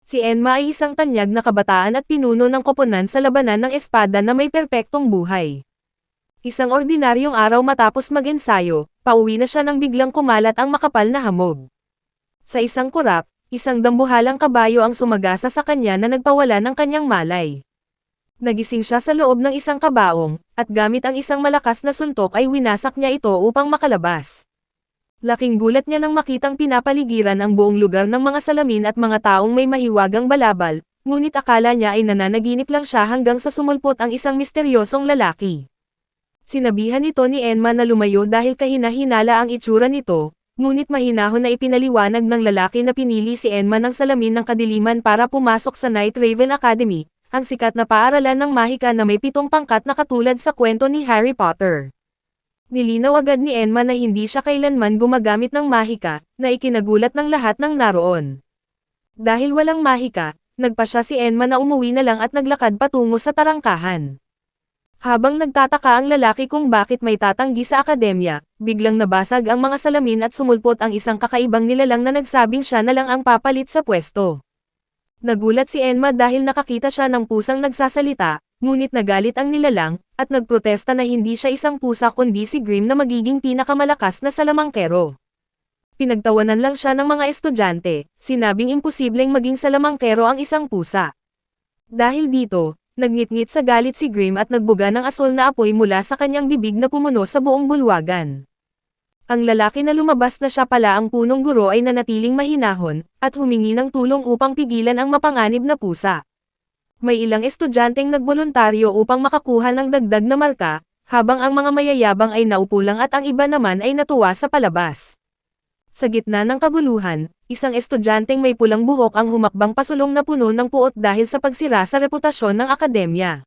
Si Enma ay isang tanyag na kabataan at pinuno ng koponan sa labanan ng espada na may perpektong buhay. Isang ordinaryong araw matapos mag-ensayo, pauwi na siya nang biglang kumalat ang makapal na hamog. Sa isang kurap, isang dambuhalang kabayo ang sumagasa sa kanya na nagpawala ng kanyang malay. Nagising siya sa loob ng isang kabaong, at gamit ang isang malakas na suntok ay winasak niya ito upang makalabas. Laking gulat niya nang makitang pinapaligiran ang buong lugar ng mga salamin at mga taong may mahiwagang balabal, ngunit akala niya ay nananaginip lang siya hanggang sa sumulpot ang isang misteryosong lalaki. Sinabihan ito ni Enma na lumayo dahil kahina-hinala ang itsura nito, ngunit mahinahon na ipinaliwanag ng lalaki na pinili si Enma ng salamin ng kadiliman para pumasok sa Night Raven Academy, ang sikat na paaralan ng mahika na may 7 pangkat na katulad sa kwento ni Harry Potter. Nilinaw agad ni Enma na hindi siya kailanman gumagamit ng mahika, na ikinagulat ng lahat ng naroon. Dahil walang mahika, nagpasya si Enma na umuwi na lang at naglakad patungo sa tarangkahan. Habang nagtataka ang lalaki kung bakit may tatanggi sa akademya, biglang nabasag ang mga salamin at sumulpot ang isang kakaibang nilalang na nagsabing siya na lang ang papalit sa pwesto. Nagulat si Enma dahil nakakita siya ng pusang nagsasalita, ngunit nagalit ang nilalang, at nagprotesta na hindi siya isang pusa kundi si Grim na magiging pinakamalakas na salamangkero. Pinagtawanan lang siya ng mga estudyante, sinabing imposibleng maging salamangkero ang isang pusa. Dahil dito, nagngit-ngit sa galit si Grim at nagbuga ng asul na apoy mula sa kanyang bibig na pumuno sa buong bulwagan. Ang lalaki na lumabas na siya pala ang punong guro ay nanatiling mahinahon, at humingi ng tulong upang pigilan ang mapanganib na pusa. May ilang estudyanteng nagboluntaryo upang makakuha ng dagdag na marka, habang ang mga mayayabang ay naupo lang at ang iba naman ay natuwa sa palabas. Sa gitna ng kaguluhan, isang estudyanteng may pulang buhok ang humakbang pasulong na puno ng puot dahil sa pagsira sa reputasyon ng akademya.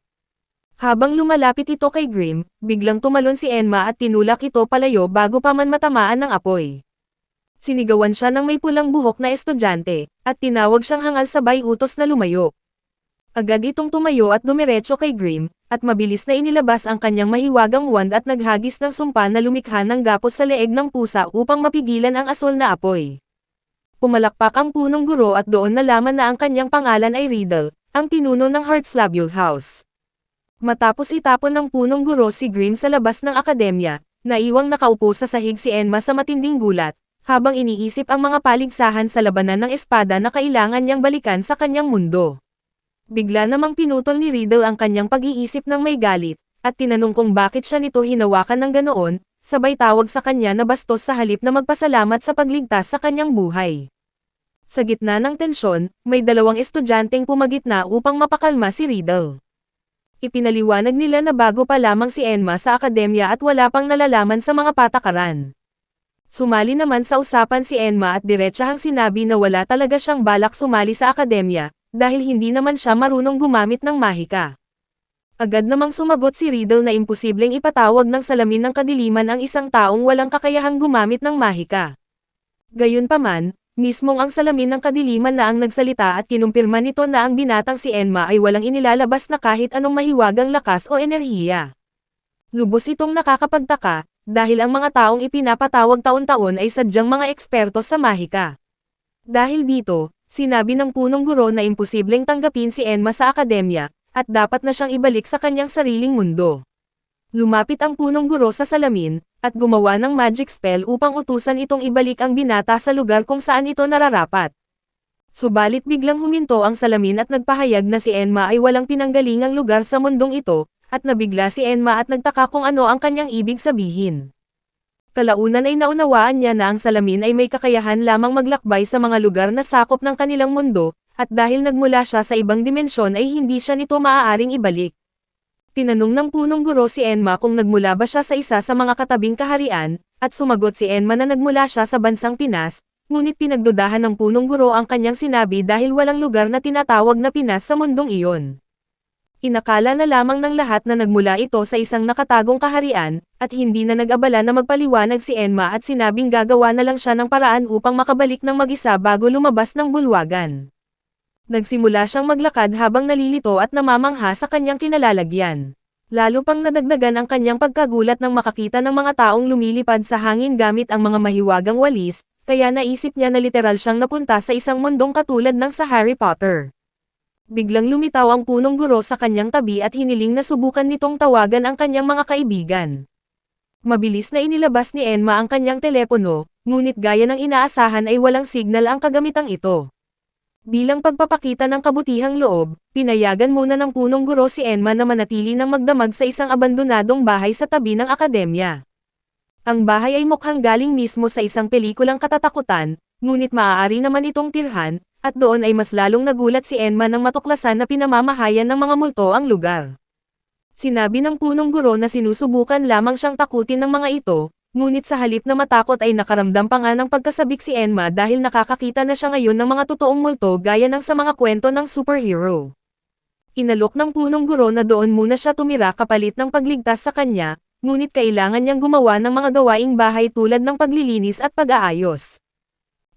Habang lumalapit ito kay Grim, biglang tumalon si Enma at tinulak ito palayo bago pa man matamaan ng apoy. Sinigawan siya ng may pulang buhok na estudyante, at tinawag siyang hangal sabay utos na lumayo. Agad itong tumayo at dumiretso kay Grim, at mabilis na inilabas ang kanyang mahiwagang wand at naghagis ng sumpa na lumikha ng gapos sa leeg ng pusa upang mapigilan ang asul na apoy. Pumalakpak ang punong guro at doon nalaman na ang kanyang pangalan ay Riddle, ang pinuno ng Heartslabule House. Matapos itapon ng punong guro si Grim sa labas ng akademya, naiwang nakaupo sa sahig si Enma sa matinding gulat, habang iniisip ang mga paligsahan sa labanan ng espada na kailangan niyang balikan sa kanyang mundo. Bigla namang pinutol ni Riddle ang kanyang pag-iisip ng may galit, at tinanong kung bakit siya nito hinawakan ng ganoon, sabay tawag sa kanya na bastos sa halip na magpasalamat sa pagligtas sa kanyang buhay. Sa gitna ng tensyon, may 2 estudyanteng pumagitna upang mapakalma si Riddle. Ipinaliwanag nila na bago pa lamang si Enma sa akademya at wala pang nalalaman sa mga patakaran. Sumali naman sa usapan si Enma at diretsahang sinabi na wala talaga siyang balak sumali sa akademya, dahil hindi naman siya marunong gumamit ng mahika. Agad namang sumagot si Riddle na imposibleng ipatawag ng salamin ng kadiliman ang isang taong walang kakayahang gumamit ng mahika. Gayunpaman, mismong ang salamin ng kadiliman na ang nagsalita at kinumpirma nito na ang binatang si Enma ay walang inilalabas na kahit anong mahiwagang lakas o enerhiya. Lubos itong nakakapagtaka, dahil ang mga taong ipinapatawag taon-taon ay sadyang mga eksperto sa mahika. Dahil dito, sinabi ng punong guro na imposibleng tanggapin si Enma sa akademya, at dapat na siyang ibalik sa kanyang sariling mundo. Lumapit ang punong guro sa salamin, at gumawa ng magic spell upang utusan itong ibalik ang binata sa lugar kung saan ito nararapat. Subalit biglang huminto ang salamin at nagpahayag na si Enma ay walang pinanggalingang lugar sa mundong ito, at nabigla si Enma at nagtaka kung ano ang kanyang ibig sabihin. Kalaunan ay naunawaan niya na ang salamin ay may kakayahan lamang maglakbay sa mga lugar na sakop ng kanilang mundo, at dahil nagmula siya sa ibang dimensyon ay hindi siya nito maaaring ibalik. Tinanong ng punong guro si Enma kung nagmula ba siya sa isa sa mga katabing kaharian, at sumagot si Enma na nagmula siya sa bansang Pinas, ngunit pinagdudahan ng punong guro ang kanyang sinabi dahil walang lugar na tinatawag na Pinas sa mundong iyon. Inakala na lamang ng lahat na nagmula ito sa isang nakatagong kaharian, at hindi na nag-abala na magpaliwanag si Enma at sinabing gagawa na lang siya ng paraan upang makabalik ng mag-isa bago lumabas ng bulwagan. Nagsimula siyang maglakad habang nalilito at namamangha sa kanyang kinalalagyan. Lalo pang nadagdagan ang kanyang pagkagulat nang makakita ng mga taong lumilipad sa hangin gamit ang mga mahiwagang walis, kaya naisip niya na literal siyang napunta sa isang mundong katulad ng sa Harry Potter. Biglang lumitaw ang punong guro sa kanyang tabi at hiniling na subukan nitong tawagan ang kanyang mga kaibigan. Mabilis na inilabas ni Enma ang kanyang telepono, ngunit gaya ng inaasahan ay walang signal ang kagamitang ito. Bilang pagpapakita ng kabutihang loob, pinayagan muna ng punong guro si Enma na manatili ng magdamag sa isang abandonadong bahay sa tabi ng akademya. Ang bahay ay mukhang galing mismo sa isang pelikulang katatakutan, ngunit maaari naman itong tirhan, at doon ay mas lalong nagulat si Enma nang matuklasan na pinamamahayan ng mga multo ang lugar. Sinabi ng punong guro na sinusubukan lamang siyang takutin ng mga ito, ngunit sa halip na matakot ay nakaramdam pa nga ng pagkasabik si Enma dahil nakakakita na siya ngayon ng mga totoong multo gaya ng sa mga kwento ng superhero. Inalok ng punong guro na doon muna siya tumira kapalit ng pagligtas sa kanya, ngunit kailangan niyang gumawa ng mga gawaing bahay tulad ng paglilinis at pag-aayos.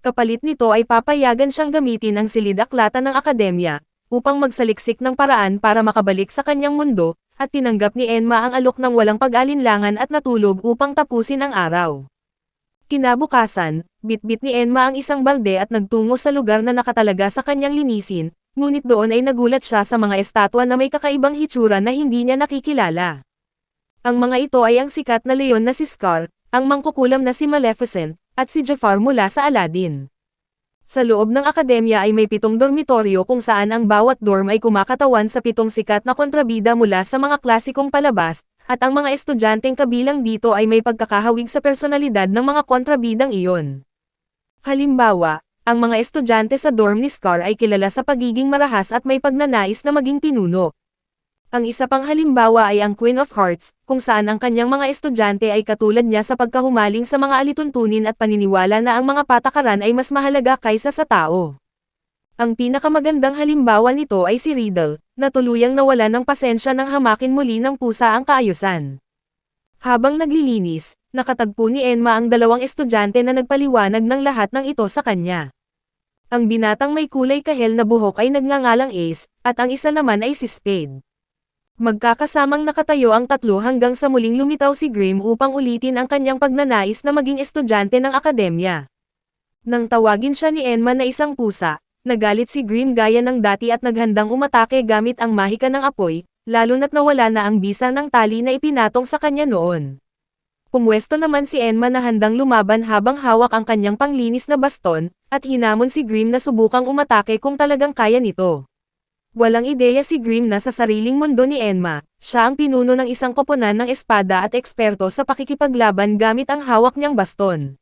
Kapalit nito ay papayagan siyang gamitin ang silid-aklatan ng akademya, upang magsaliksik ng paraan para makabalik sa kanyang mundo, at tinanggap ni Enma ang alok ng walang pag-alinlangan at natulog upang tapusin ang araw. Kinabukasan, bitbit ni Enma ang isang balde at nagtungo sa lugar na nakatalaga sa kanyang linisin, ngunit doon ay nagulat siya sa mga estatwa na may kakaibang hitsura na hindi niya nakikilala. Ang mga ito ay ang sikat na leon na si Scar, ang mangkukulam na si Maleficent, at si Jafar mula sa Aladdin. Sa loob ng akademya ay may 7 dormitoryo kung saan ang bawat dorm ay kumakatawan sa 7 sikat na kontrabida mula sa mga klasikong palabas, at ang mga estudyanteng kabilang dito ay may pagkakahawig sa personalidad ng mga kontrabidang iyon. Halimbawa, ang mga estudyante sa dorm ni Scar ay kilala sa pagiging marahas at may pagnanais na maging pinuno. Ang isa pang halimbawa ay ang Queen of Hearts, kung saan ang kanyang mga estudyante ay katulad niya sa pagkahumaling sa mga alituntunin at paniniwala na ang mga patakaran ay mas mahalaga kaysa sa tao. Ang pinakamagandang halimbawa nito ay si Riddle, na tuluyang nawala ng pasensya nang hamakin muli ng pusa ang kaayusan. Habang naglilinis, nakatagpo ni Enma ang 2 estudyante na nagpaliwanag ng lahat ng ito sa kanya. Ang binatang may kulay kahel na buhok ay nagngangalang Ace, at ang isa naman ay si Spade. Magkakasamang nakatayo ang 3 hanggang sa muling lumitaw si Grim upang ulitin ang kanyang pagnanais na maging estudyante ng akademya. Nang tawagin siya ni Enma na isang pusa, nagalit si Grim gaya ng dati at naghandang umatake gamit ang mahika ng apoy, lalo na't nawala na ang bisa ng tali na ipinatong sa kanya noon. Pumwesto naman si Enma na handang lumaban habang hawak ang kanyang panglinis na baston, at hinamon si Grim na subukang umatake kung talagang kaya nito. Walang ideya si Grim na sa sariling mundo ni Enma, siya ang pinuno ng isang koponan ng espada at eksperto sa pakikipaglaban gamit ang hawak niyang baston.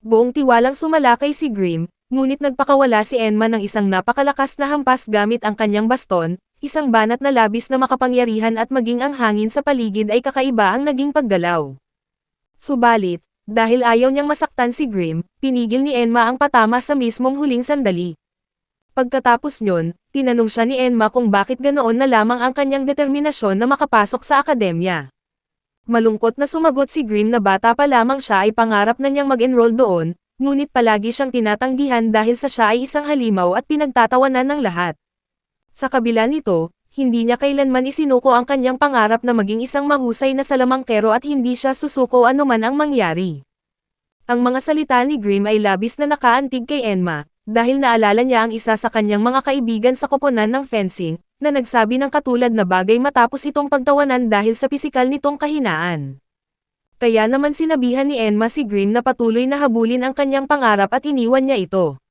Buong tiwalang sumalakay si Grim, ngunit nagpakawala si Enma ng isang napakalakas na hampas gamit ang kanyang baston, isang banat na labis na makapangyarihan at maging ang hangin sa paligid ay kakaiba ang naging paggalaw. Subalit, dahil ayaw niyang masaktan si Grim, pinigil ni Enma ang patama sa mismong huling sandali. Pagkatapos nyon, tinanong siya ni Enma kung bakit ganoon na lamang ang kanyang determinasyon na makapasok sa akademya. Malungkot na sumagot si Grim na bata pa lamang siya ay pangarap na niyang mag-enroll doon, ngunit palagi siyang tinatanggihan dahil sa siya ay isang halimaw at pinagtatawanan ng lahat. Sa kabila nito, hindi niya kailanman isinuko ang kanyang pangarap na maging isang mahusay na salamangkero at hindi siya susuko anuman ang mangyari. Ang mga salita ni Grim ay labis na nakaantig kay Enma, dahil naalala niya ang isa sa kanyang mga kaibigan sa koponan ng fencing, na nagsabi ng katulad na bagay matapos itong pagtawanan dahil sa pisikal nitong kahinaan. Kaya naman sinabihan ni Enma si Grim na patuloy na habulin ang kanyang pangarap at iniwan niya ito.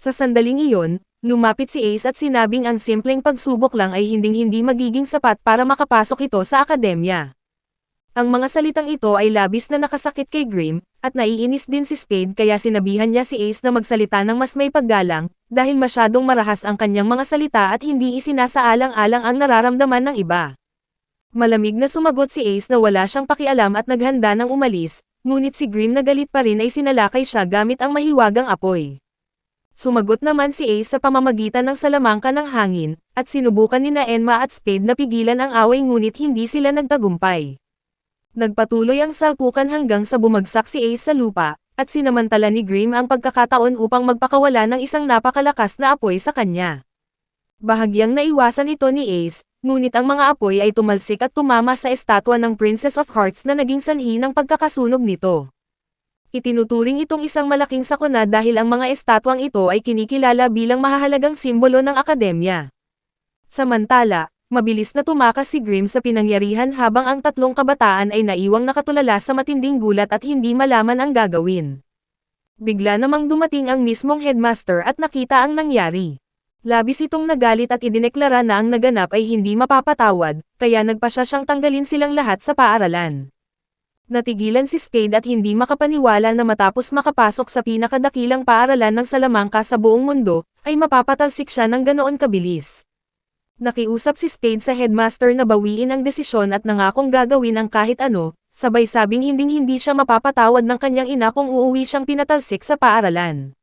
Sa sandaling iyon, lumapit si Ace at sinabing ang simpleng pagsubok lang ay hinding-hindi magiging sapat para makapasok ito sa akademya. Ang mga salitang ito ay labis na nakasakit kay Grim, at naiinis din si Spade kaya sinabihan niya si Ace na magsalita ng mas may paggalang, dahil masyadong marahas ang kanyang mga salita at hindi isinasaalang-alang ang nararamdaman ng iba. Malamig na sumagot si Ace na wala siyang pakialam at naghanda ng umalis, ngunit si Grim na galit pa rin ay sinalakay siya gamit ang mahiwagang apoy. Sumagot naman si Ace sa pamamagitan ng salamangka ng hangin, at sinubukan nina Enma at Spade na pigilan ang away ngunit hindi sila nagtagumpay. Nagpatuloy ang salpukan hanggang sa bumagsak si Ace sa lupa, at sinamantala ni Grim ang pagkakataon upang magpakawala ng isang napakalakas na apoy sa kanya. Bahagyang naiwasan ito ni Ace, ngunit ang mga apoy ay tumalsik at tumama sa estatwa ng Princess of Hearts na naging sanhi ng pagkakasunog nito. Itinuturing itong isang malaking sakuna dahil ang mga estatwang ito ay kinikilala bilang mahahalagang simbolo ng akademya. Samantala, mabilis na tumakas si Grimm sa pinangyarihan habang ang tatlong kabataan ay naiwang nakatulala sa matinding gulat at hindi malaman ang gagawin. Bigla namang dumating ang mismong headmaster at nakita ang nangyari. Labis itong nagalit at idineklara na ang naganap ay hindi mapapatawad, kaya nagpasya siyang tanggalin silang lahat sa paaralan. Natigilan si Spade at hindi makapaniwala na matapos makapasok sa pinakadakilang paaralan ng Salamanca sa buong mundo, ay mapapatalsik siya ng ganoon kabilis. Nakiusap si Spade sa headmaster na bawiin ang desisyon at nangakong gagawin ang kahit ano, sabay sabing hinding-hindi siya mapapatawad ng kanyang ina kung uuwi siyang pinatalsik sa paaralan.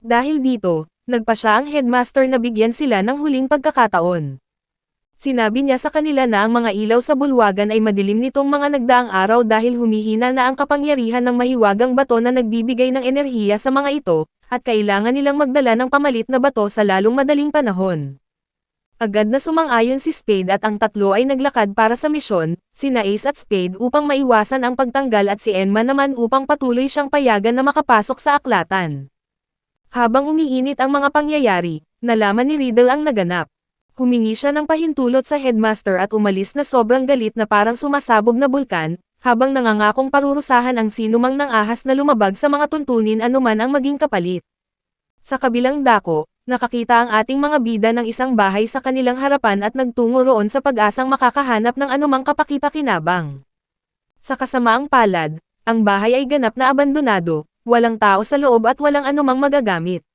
Dahil dito, nagpasya ang headmaster na bigyan sila ng huling pagkakataon. Sinabi niya sa kanila na ang mga ilaw sa bulwagan ay madilim nitong mga nagdaang araw dahil humihina na ang kapangyarihan ng mahiwagang bato na nagbibigay ng enerhiya sa mga ito, at kailangan nilang magdala ng pamalit na bato sa lalong madaling panahon. Agad na sumang-ayon si Spade at ang tatlo ay naglakad para sa misyon, sina Ace at Spade upang maiwasan ang pagtanggal at si Enma naman upang patuloy siyang payagan na makapasok sa aklatan. Habang umiinit ang mga pangyayari, nalaman ni Riddle ang naganap. Humingi siya ng pahintulot sa headmaster at umalis na sobrang galit na parang sumasabog na bulkan, habang nangangakong parurusahan ang sinumang nang ahas na lumabag sa mga tuntunin anuman ang maging kapalit. Sa kabilang dako, nakakita ang ating mga bida ng isang bahay sa kanilang harapan at nagtungo roon sa pag-asang makakahanap ng anumang kapaki-pakinabang. Sa kasamaang palad, ang bahay ay ganap na abandonado, walang tao sa loob at walang anumang magagamit.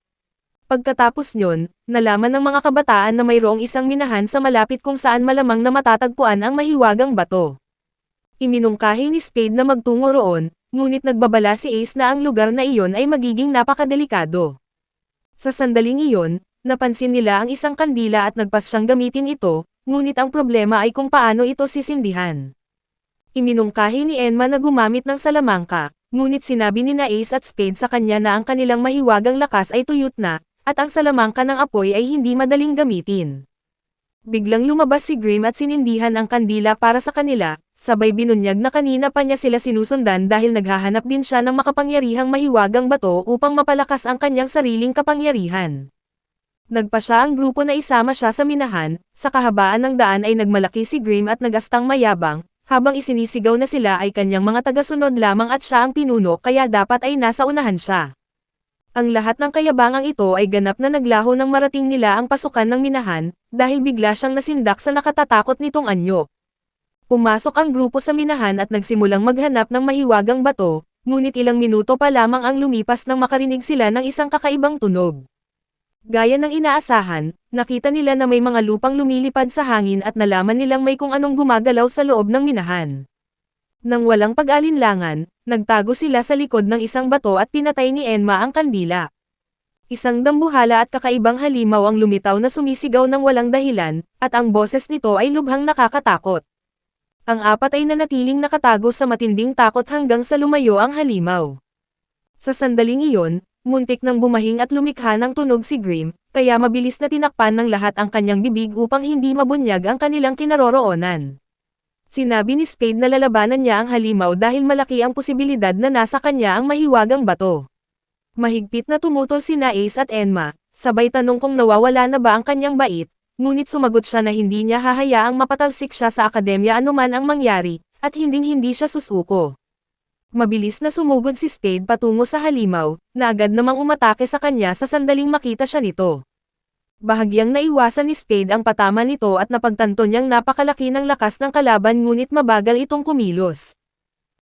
Pagkatapos nyon, nalaman ng mga kabataan na mayroong isang minahan sa malapit kung saan malamang na matatagpuan ang mahiwagang bato. Iminungkahi ni Spade na magtungo roon, ngunit nagbabala si Ace na ang lugar na iyon ay magiging napakadelikado. Sa sandaling iyon, napansin nila ang isang kandila at nagpasyang gamitin ito, ngunit ang problema ay kung paano ito sisindihan. Iminungkahi ni Enma na gumamit ng salamangka, ngunit sinabi ni Ace at Spade sa kanya na ang kanilang mahiwagang lakas ay tuyot na, at ang salamangka ng apoy ay hindi madaling gamitin. Biglang lumabas si Grimm at sinindihan ang kandila para sa kanila, sabay binunyag na kanina pa niya sila sinusundan dahil naghahanap din siya ng makapangyarihang mahiwagang bato upang mapalakas ang kanyang sariling kapangyarihan. Nagpa siya ang grupo na isama siya sa minahan, sa kahabaan ng daan ay nagmalaki si Grimm at nagastang mayabang, habang isinisigaw na sila ay kanyang mga tagasunod lamang at siya ang pinuno kaya dapat ay nasa unahan siya. Ang lahat ng kayabangang ito ay ganap na naglaho nang marating nila ang pasukan ng minahan, dahil bigla siyang nasindak sa nakatatakot nitong anyo. Pumasok ang grupo sa minahan at nagsimulang maghanap ng mahiwagang bato, ngunit ilang minuto pa lamang ang lumipas nang makarinig sila ng isang kakaibang tunog. Gaya ng inaasahan, nakita nila na may mga lupang lumilipad sa hangin at nalaman nilang may kung anong gumagalaw sa loob ng minahan. Nang walang pag-alinlangan, nagtago sila sa likod ng isang bato at pinatay ni Enma ang kandila. Isang dambuhala at kakaibang halimaw ang lumitaw na sumisigaw ng walang dahilan, at ang boses nito ay lubhang nakakatakot. Ang apat ay nanatiling nakatago sa matinding takot hanggang sa lumayo ang halimaw. Sa sandaling iyon, muntik nang bumahing at lumikha ng tunog si Grimm, kaya mabilis na tinakpan ng lahat ang kanyang bibig upang hindi mabunyag ang kanilang kinaroroonan. Sinabi ni Spade na lalabanan niya ang halimaw dahil malaki ang posibilidad na nasa kanya ang mahiwagang bato. Mahigpit na tumutol sina Ace at Enma, sabay tanong kung nawawala na ba ang kanyang bait, ngunit sumagot siya na hindi niya hahayaang mapatalsik siya sa akademya anuman ang mangyari, at hinding-hindi siya susuko. Mabilis na sumugod si Spade patungo sa halimaw, na agad namang umatake sa kanya sa sandaling makita siya nito. Bahagyang naiwasan ni Spade ang patama nito at napagtanto niyang napakalaki ng lakas ng kalaban ngunit mabagal itong kumilos.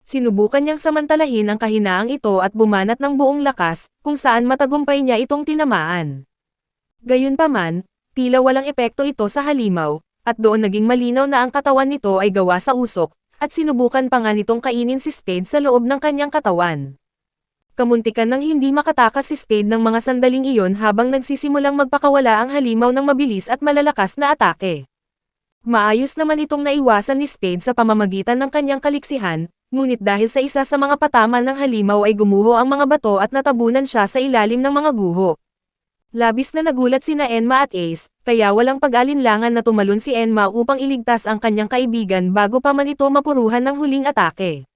Sinubukan niyang samantalahin ang kahinaang ito at bumanat ng buong lakas, kung saan matagumpay niya itong tinamaan. Gayunpaman, tila walang epekto ito sa halimaw, at doon naging malinaw na ang katawan nito ay gawa sa usok, at sinubukan pa nga nitong kainin si Spade sa loob ng kanyang katawan. Kamuntikan nang hindi makatakas si Spade ng mga sandaling iyon habang nagsisimulang magpakawala ang halimaw ng mabilis at malalakas na atake. Maayos naman itong naiwasan ni Spade sa pamamagitan ng kanyang kaliksihan, ngunit dahil sa isa sa mga patama ng halimaw ay gumuho ang mga bato at natabunan siya sa ilalim ng mga guho. Labis na nagulat sina Enma at Ace, kaya walang pag-alinlangan na tumalon si Enma upang iligtas ang kanyang kaibigan bago pa man ito mapuruhan ng huling atake.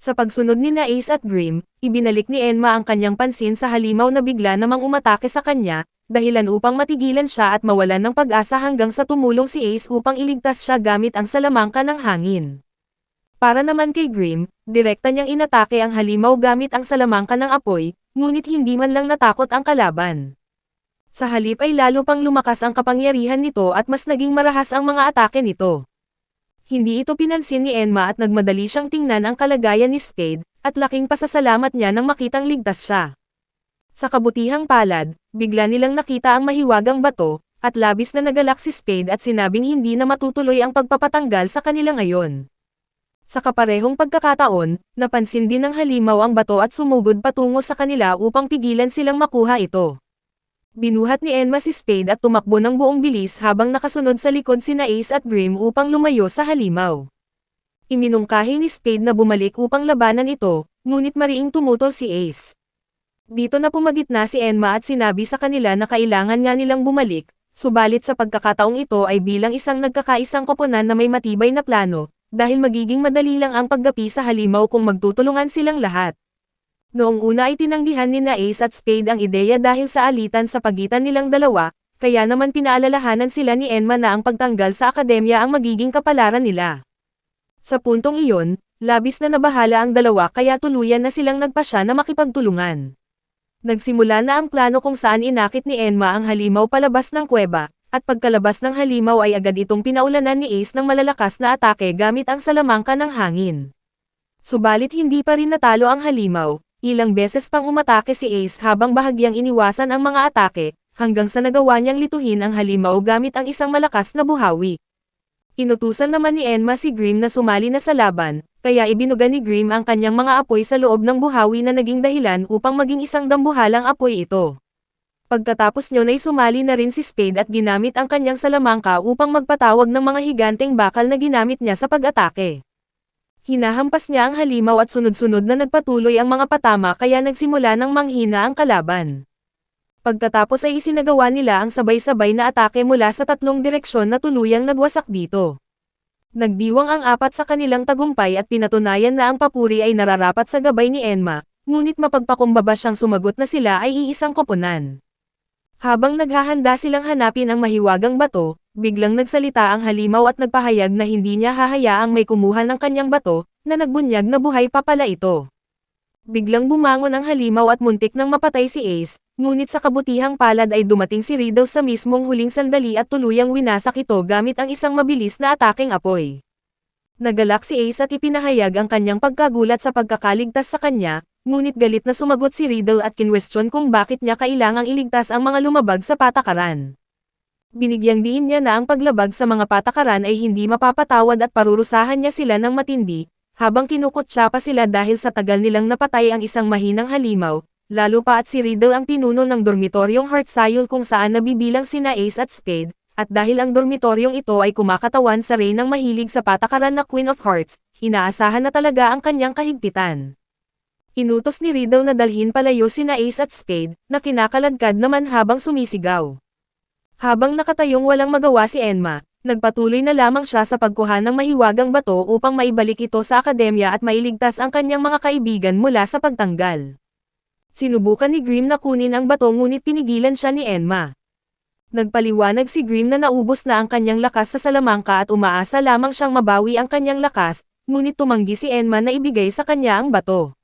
Sa pagsunod ni Ace at Grim, ibinalik ni Enma ang kanyang pansin sa halimaw na bigla namang umatake sa kanya, dahilan upang matigilan siya at mawalan ng pag-asa hanggang sa tumulong si Ace upang iligtas siya gamit ang salamangka ng hangin. Para naman kay Grim, direkta niyang inatake ang halimaw gamit ang salamangka ng apoy, ngunit hindi man lang natakot ang kalaban. Sa halip ay lalo pang lumakas ang kapangyarihan nito at mas naging marahas ang mga atake nito. Hindi ito pinansin ni Enma at nagmadali siyang tingnan ang kalagayan ni Spade, at laking pasasalamat niya nang makitang ligtas siya. Sa kabutihang palad, bigla nilang nakita ang mahiwagang bato, at labis na nagalak si Spade at sinabing hindi na matutuloy ang pagpapatanggal sa kanila ngayon. Sa kaparehong pagkakataon, napansin din ng halimaw ang bato at sumugod patungo sa kanila upang pigilan silang makuha ito. Binuhat ni Enma si Spade at tumakbo ng buong bilis habang nakasunod sa likod sina Ace at Grim upang lumayo sa halimaw. Iminungkahi ni Spade na bumalik upang labanan ito, ngunit mariing tumutol si Ace. Dito na pumagitna si Enma at sinabi sa kanila na kailangan nga nilang bumalik, subalit sa pagkakataong ito ay bilang isang nagkakaisang koponan na may matibay na plano, dahil magiging madali lang ang paggapi sa halimaw kung magtutulungan silang lahat. Noong una ay tinanggihan ni Ace at Spade ang ideya dahil sa alitan sa pagitan nilang dalawa, kaya naman pinaalalahanan sila ni Enma na ang pagtanggal sa akademya ang magiging kapalaran nila. Sa puntong iyon, labis na nabahala ang dalawa kaya tuluyan na silang nagpasya na makipagtulungan. Nagsimula na ang plano kung saan inakit ni Enma ang halimaw palabas ng kuweba, at pagkalabas ng halimaw ay agad itong pinaulanan ni Ace ng malalakas na atake gamit ang salamangka ng hangin. Subalit hindi pa rin natalo ang halimaw. Ilang beses pang umatake si Ace habang bahagyang iniwasan ang mga atake, hanggang sa nagawa niyang lituhin ang halimaw gamit ang isang malakas na buhawi. Inutusan naman ni Enma si Grim na sumali na sa laban, kaya ibinuga ni Grim ang kanyang mga apoy sa loob ng buhawi na naging dahilan upang maging isang dambuhalang apoy ito. Pagkatapos niyon ay sumali na rin si Spade at ginamit ang kanyang salamangka upang magpatawag ng mga higanteng bakal na ginamit niya sa pag-atake. Hinahampas niya ang halimaw at sunod-sunod na nagpatuloy ang mga patama kaya nagsimula ng manghina ang kalaban. Pagkatapos ay isinagawa nila ang sabay-sabay na atake mula sa tatlong direksyon na tuluyang nagwasak dito. Nagdiwang ang apat sa kanilang tagumpay at pinatunayan na ang papuri ay nararapat sa gabay ni Enma, ngunit mapagpakumbaba siyang sumagot na sila ay iisang koponan. Habang naghahanda silang hanapin ang mahiwagang bato, biglang nagsalita ang halimaw at nagpahayag na hindi niya hahayaang may kumuha ng kanyang bato, na nagbunyag na buhay pa pala ito. Biglang bumangon ang halimaw at muntik nang mapatay si Ace, ngunit sa kabutihang palad ay dumating si Riddle sa mismong huling sandali at tuluyang winasak ito gamit ang isang mabilis na ataking apoy. Nagalak si Ace at ipinahayag ang kanyang pagkagulat sa pagkakaligtas sa kanya, ngunit galit na sumagot si Riddle at kinwestiyon kung bakit niya kailangang iligtas ang mga lumabag sa patakaran. Binigyang diin niya na ang paglabag sa mga patakaran ay hindi mapapatawad at parurusahan niya sila ng matindi, habang kinukutsa pa sila dahil sa tagal nilang napatay ang isang mahinang halimaw, lalo pa at si Riddle ang pinuno ng dormitoryong Heartsile kung saan nabibilang sina Ace at Spade, at dahil ang dormitoryong ito ay kumakatawan sa reynang mahilig sa patakaran na Queen of Hearts, inaasahan na talaga ang kanyang kahigpitan. Inutos ni Riddle na dalhin palayo sina Ace at Spade, na kinakaladkad naman habang sumisigaw. Habang nakatayong walang magawa si Enma, nagpatuloy na lamang siya sa pagkuha ng mahiwagang bato upang maibalik ito sa akademya at mailigtas ang kanyang mga kaibigan mula sa pagtanggal. Sinubukan ni Grim na kunin ang bato ngunit pinigilan siya ni Enma. Nagpaliwanag si Grim na naubos na ang kanyang lakas sa salamangka at umaasa lamang siyang mabawi ang kanyang lakas, ngunit tumanggi si Enma na ibigay sa kanya ang bato.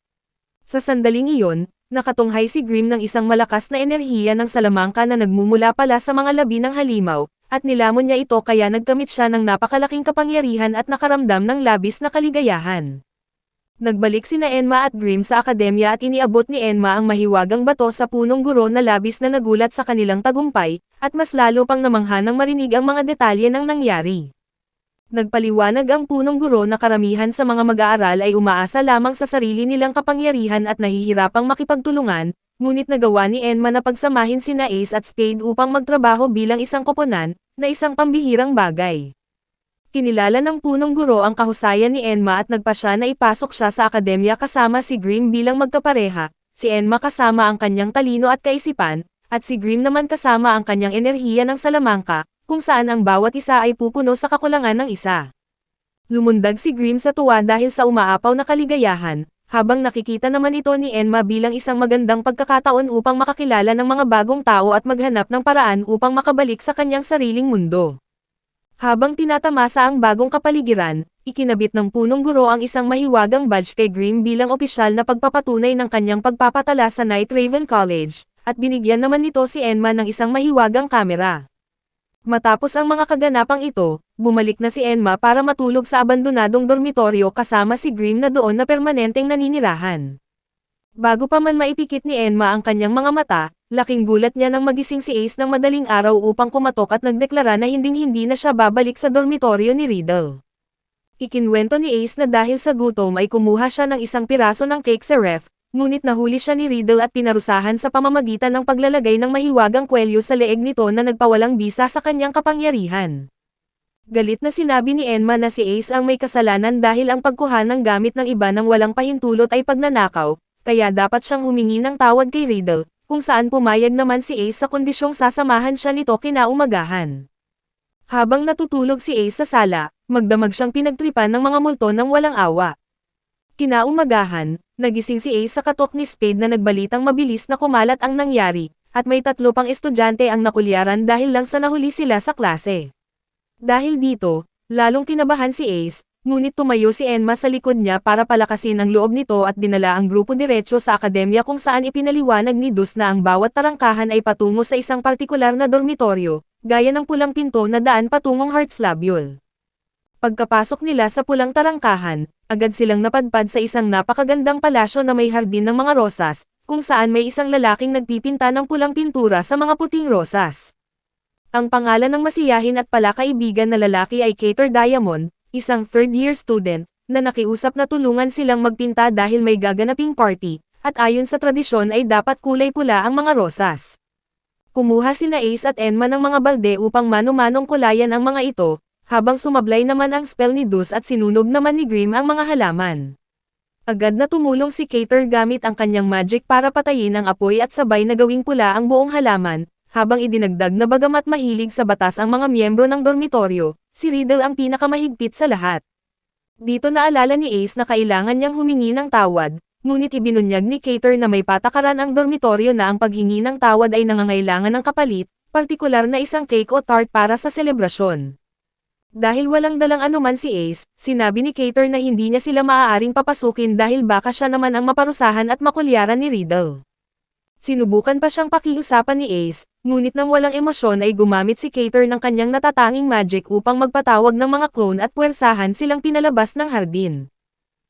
Sa sandaling iyon, nakatunghay si Grim ng isang malakas na enerhiya ng salamangka na nagmumula pala sa mga labi ng halimaw, at nilamon niya ito kaya nagkamit siya ng napakalaking kapangyarihan at nakaramdam ng labis na kaligayahan. Nagbalik sina Enma at Grim sa akademya at iniabot ni Enma ang mahiwagang bato sa punong guro na labis na nagulat sa kanilang tagumpay, at mas lalo pang namangha nang marinig ang mga detalye ng nangyari. Nagpaliwanag ang punong guro na karamihan sa mga mag-aaral ay umaasa lamang sa sarili nilang kapangyarihan at nahihirapang makipagtulungan, ngunit nagawa ni Enma na pagsamahin sina Ace at Spade upang magtrabaho bilang isang koponan, na isang pambihirang bagay. Kinilala ng punong guro ang kahusayan ni Enma at nagpasya na ipasok siya sa akademya kasama si Grim bilang magkapareha, si Enma kasama ang kanyang talino at kaisipan, at si Grim naman kasama ang kanyang enerhiya ng salamangka, kung saan ang bawat isa ay pupuno sa kakulangan ng isa. Lumundag si Grimm sa tuwa dahil sa umaapaw na kaligayahan, habang nakikita naman ito ni Enma bilang isang magandang pagkakataon upang makakilala ng mga bagong tao at maghanap ng paraan upang makabalik sa kanyang sariling mundo. Habang tinatamasa ang bagong kapaligiran, ikinabit ng punong guro ang isang mahiwagang badge kay Grimm bilang opisyal na pagpapatunay ng kanyang pagpapatala sa Night Raven College, at binigyan naman nito si Enma ng isang mahiwagang kamera. Matapos ang mga kaganapang ito, bumalik na si Enma para matulog sa abandonadong dormitoryo kasama si Grimm na doon na permanenteng naninirahan. Bago pa man maipikit ni Enma ang kanyang mga mata, laking gulat niya nang magising si Ace ng madaling araw upang kumatok at nagdeklara na hinding-hindi na siya babalik sa dormitoryo ni Riddle. Ikinwento ni Ace na dahil sa gutom ay kumuha siya ng isang piraso ng cake sa ref, ngunit nahuli siya ni Riddle at pinarusahan sa pamamagitan ng paglalagay ng mahiwagang kwelyo sa leeg nito na nagpawalang bisa sa kanyang kapangyarihan. Galit na sinabi ni Enma na si Ace ang may kasalanan dahil ang pagkuha ng gamit ng iba ng walang pahintulot ay pagnanakaw, kaya dapat siyang humingi ng tawad kay Riddle, kung saan pumayag naman si Ace sa kondisyong sasamahan siya nito kinaumagahan. Habang natutulog si Ace sa sala, magdamag siyang pinagtripan ng mga multo ng walang awa. Kinaumagahan, nagising si Ace sa katok ni Spade na nagbalitang mabilis na kumalat ang nangyari, at may 3 pang estudyante ang nakulyaran dahil lang sa nahuli sila sa klase. Dahil dito, lalong kinabahan si Ace, ngunit tumayo si Enma sa likod niya para palakasin ang loob nito at dinala ang grupo diretso sa akademya kung saan ipinaliwanag ni Dus na ang bawat tarangkahan ay patungo sa isang partikular na dormitoryo, gaya ng pulang pinto na daan patungong Heart's Labule. Pagkapasok nila sa pulang tarangkahan, agad silang napadpad sa isang napakagandang palasyo na may hardin ng mga rosas, kung saan may isang lalaking nagpipinta ng pulang pintura sa mga puting rosas. Ang pangalan ng masiyahin at palakaibigan na lalaki ay Cater Diamond, isang third-year student, na nakiusap na tulungan silang magpinta dahil may gaganaping party, at ayon sa tradisyon ay dapat kulay pula ang mga rosas. Kumuha sina Ace at Enma ng mga balde upang mano-manong kulayan ang mga ito, habang sumablay naman ang spell ni Dus at sinunog naman ni Grimm ang mga halaman. Agad na tumulong si Cater gamit ang kanyang magic para patayin ang apoy at sabay na gawing pula ang buong halaman, habang idinagdag na bagamat mahilig sa batas ang mga miyembro ng dormitoryo, si Riddle ang pinakamahigpit sa lahat. Dito naalala ni Ace na kailangan niyang humingi ng tawad, ngunit ibinunyag ni Cater na may patakaran ang dormitoryo na ang paghingi ng tawad ay nangangailangan ng kapalit, partikular na isang cake o tart para sa selebrasyon. Dahil walang dalang anuman si Ace, sinabi ni Cater na hindi niya sila maaaring papasukin dahil baka siya naman ang maparusahan at makulyaran ni Riddle. Sinubukan pa siyang pakiusapan ni Ace, ngunit nang walang emosyon ay gumamit si Cater ng kanyang natatanging magic upang magpatawag ng mga clone at puwersahan silang pinalabas ng hardin.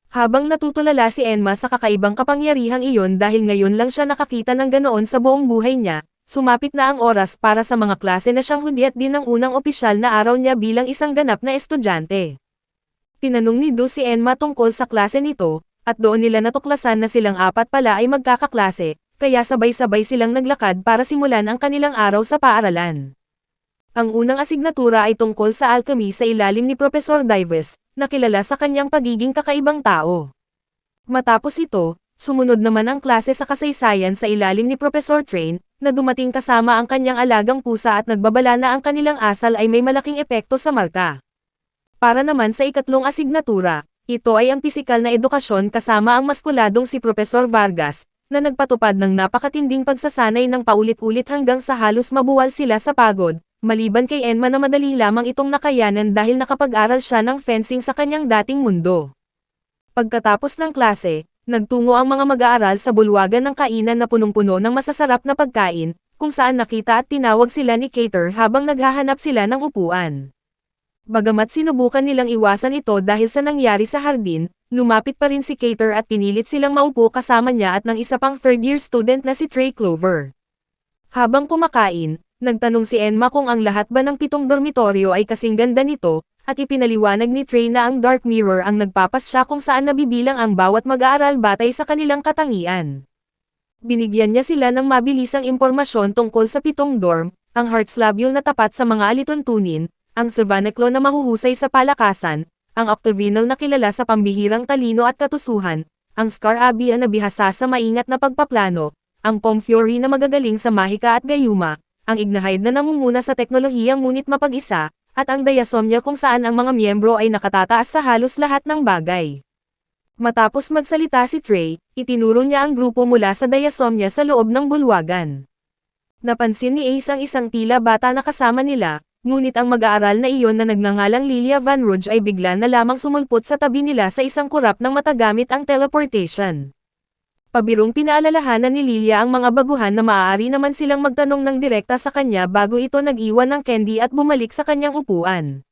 Habang natutulala si Enma sa kakaibang kapangyarihang iyon dahil ngayon lang siya nakakita ng ganoon sa buong buhay niya, sumapit na ang oras para sa mga klase na siyang hudyat din ang unang opisyal na araw niya bilang isang ganap na estudyante. Tinanong ni Dus si Enma tungkol sa klase nito, at doon nila natuklasan na silang apat pala ay magkakaklase, kaya sabay-sabay silang naglakad para simulan ang kanilang araw sa paaralan. Ang unang asignatura ay tungkol sa alchemy sa ilalim ni Professor Dives, na kilala sa kanyang pagiging kakaibang tao. Matapos ito, sumunod naman ang klase sa kasaysayan sa ilalim ni Professor Train, na dumating kasama ang kanyang alagang pusa at nagbabala na ang kanilang asal ay may malaking epekto sa marka. Para naman sa ikatlong asignatura, ito ay ang pisikal na edukasyon kasama ang maskuladong si Professor Vargas, na nagpatupad ng napakatinding pagsasanay ng paulit-ulit hanggang sa halos mabuwal sila sa pagod, maliban kay Enma na madali lamang itong nakayanan dahil nakapag-aral siya ng fencing sa kanyang dating mundo. Pagkatapos ng klase, nagtungo ang mga mag-aaral sa bulwagan ng kainan na punong-puno ng masasarap na pagkain, kung saan nakita at tinawag sila ni Cater habang naghahanap sila ng upuan. Bagamat sinubukan nilang iwasan ito dahil sa nangyari sa hardin, lumapit pa rin si Cater at pinilit silang maupo kasama niya at ng isa pang third-year student na si Trey Clover. Habang kumakain, nagtanong si Enma kung ang lahat ba ng 7 dormitoryo ay kasing ganda nito, at ipinaliwanag ni Trey na ang Dark Mirror ang nagpapasya kung saan nabibilang ang bawat mag-aaral batay sa kanilang katangian. Binigyan niya sila ng mabilisang impormasyon tungkol sa 7 dorm, ang Heart's Labule na tapat sa mga alituntunin, ang Savannaclo na mahuhusay sa palakasan, ang Octavinal na kilala sa pambihirang talino at katusuhan, ang Scarabaean na bihasa sa maingat na pagpaplano, ang Pomfury na magagaling sa mahika at gayuma, ang Ignahide na nangunguna sa teknolohiya ngunit mapag-isa, at ang Diasomnia kung saan ang mga miyembro ay nakatataas sa halos lahat ng bagay. Matapos magsalita si Trey, itinuro niya ang grupo mula sa Diasomnia sa loob ng bulwagan. Napansin ni Ace ang isang tila bata na kasama nila, ngunit ang mag-aaral na iyon na nagngangalang Lilia Van Rouge ay bigla na lamang sumulpot sa tabi nila sa isang kurap ng matagamit ang teleportation. Pabirong pinaalalahanan ni Lilia ang mga baguhan na maaari naman silang magtanong ng direkta sa kanya bago ito nag-iwan ng candy at bumalik sa kanyang upuan.